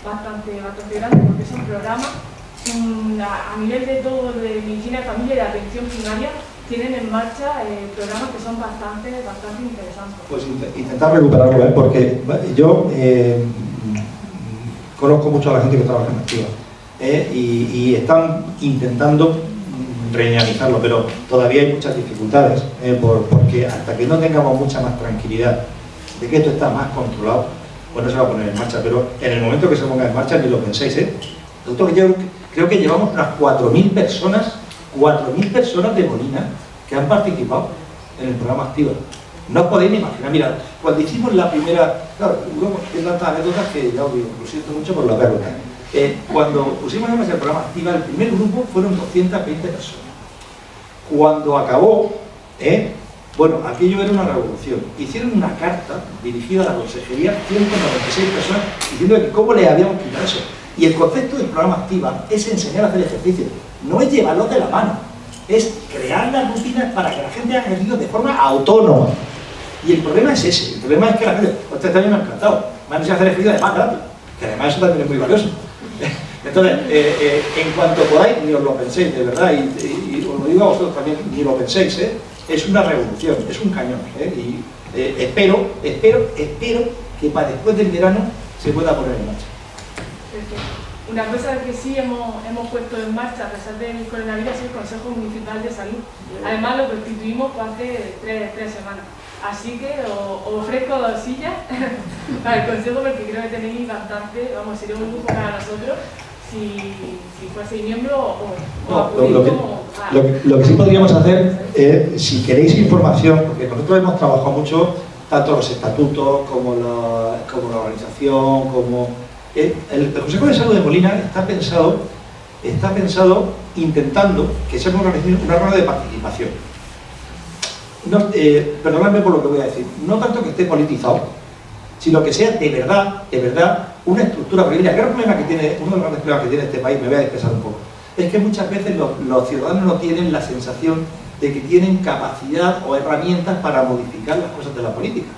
bastante grande porque es un programa a nivel de todo, de medicina de familia y de atención primaria, tienen en marcha programas que son bastante interesantes. Pues intentar recuperarlo, porque yo conozco mucho a la gente que trabaja en Activa y están intentando reanalizarlo, pero todavía hay muchas dificultades, porque hasta que no tengamos mucha más tranquilidad de que esto está más controlado, pues no se va a poner en marcha, pero en el momento que se ponga en marcha ni lo penséis, Nosotros creo que llevamos unas 4.000 personas de Molina que han participado en el programa Activa. No os podéis ni imaginar. Mira, cuando hicimos la primera... Claro, luego hay tantas anécdotas que ya os digo, lo siento mucho por la vergüenza. Cuando pusimos en marcha el programa Activa, el primer grupo fueron 220 personas. Cuando acabó, bueno, aquello era una revolución. Hicieron una carta dirigida a la consejería, 196 personas, diciendo que cómo le habíamos quitado eso. Y el concepto del programa Activa es enseñar a hacer ejercicio, no es llevarlo de la mano, es crear las rutinas para que la gente haga ejercicio de forma autónoma. Y el problema es ese, el problema es que la gente, este año me ha encantado, me han enseñado a hacer ejercicio además rápido, que además eso también es muy valioso. Entonces, en cuanto podáis, ni os lo penséis, de verdad, y os lo digo a vosotros también, ni lo penséis, es una revolución, es un cañón, y espero que para después del verano se pueda poner en marcha. Una cosa que sí hemos puesto en marcha a pesar del coronavirus es el Consejo Municipal de Salud. Además lo constituimos hace 3 semanas. Así que os ofrezco 2 sillas para el Consejo porque creo que tenéis bastante, vamos, sería un lujo para nosotros si fueseis miembro o acudís como... Lo que sí podríamos hacer, si queréis información, porque nosotros hemos trabajado mucho, tanto los estatutos como la organización, como... El Consejo de Salud de Molina está pensado intentando que sea un órgano de participación. No, perdonadme por lo que voy a decir, no tanto que esté politizado, sino que sea de verdad una estructura. Porque mira, uno de los grandes problemas que tiene este país, me voy a despesar un poco, es que muchas veces los ciudadanos no tienen la sensación de que tienen capacidad o herramientas para modificar las cosas de la política.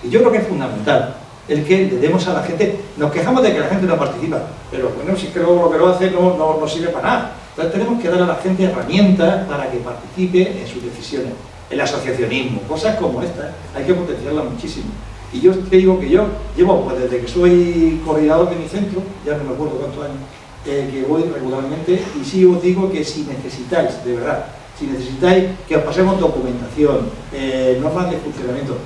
Y yo creo que es fundamental el que le demos a la gente. Nos quejamos de que la gente no participa, pero bueno, si es que luego lo que lo hace no sirve para nada. Entonces tenemos que dar a la gente herramientas para que participe en sus decisiones, el asociacionismo, cosas como esta, hay que potenciarla muchísimo. Y yo te digo que yo llevo, pues desde que soy coordinador de mi centro, ya no me acuerdo cuántos años, que voy regularmente, y sí os digo que si necesitáis, de verdad, si necesitáis que os pasemos documentación, normas de funcionamiento,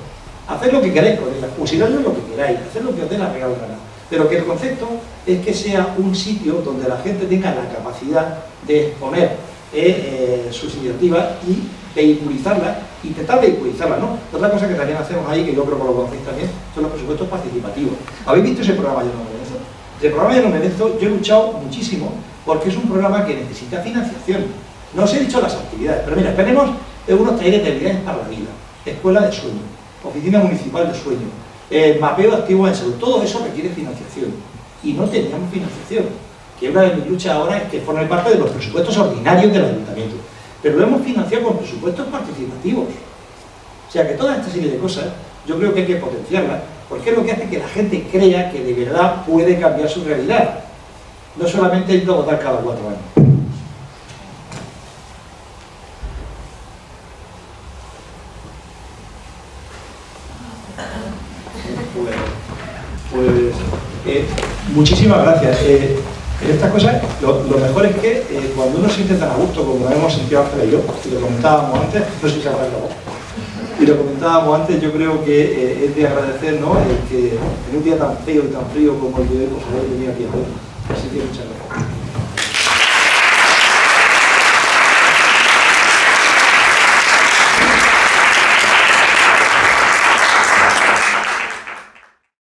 haced lo que queráis con ellas, fusionadlo lo que queráis, haced lo que os dé la real gana. Pero que el concepto es que sea un sitio donde la gente tenga la capacidad de exponer sus iniciativas y vehiculizarlas, intentar vehiculizarlas, ¿no? Otra cosa que también hacemos ahí, que yo creo que lo conocéis también, son los presupuestos participativos. ¿Habéis visto ese programa Yo no merezco? El programa Yo no merezco, yo he luchado muchísimo porque es un programa que necesita financiación. No os he dicho las actividades, pero mira, tenemos unos talleres de habilidades para la vida, escuela de sueño, oficina municipal de sueño, mapeo activo en salud, todo eso requiere financiación y no teníamos financiación, que una de mis luchas ahora es que forme parte de los presupuestos ordinarios del ayuntamiento, pero lo hemos financiado con presupuestos participativos. O sea que toda esta serie de cosas yo creo que hay que potenciarlas, porque es lo que hace que la gente crea que de verdad puede cambiar su realidad, no solamente ir a votar cada 4 años. Pues muchísimas gracias. En estas cosas, lo mejor es que cuando uno se siente tan a gusto como lo hemos sentido Ángela y yo, y lo comentábamos antes, no sé si se habrá grabado, y lo comentábamos antes, yo creo que es de agradecer, ¿no?, el que en un día tan feo y tan frío como el de hoy, pues haber venido aquí a ver. Así que muchas gracias.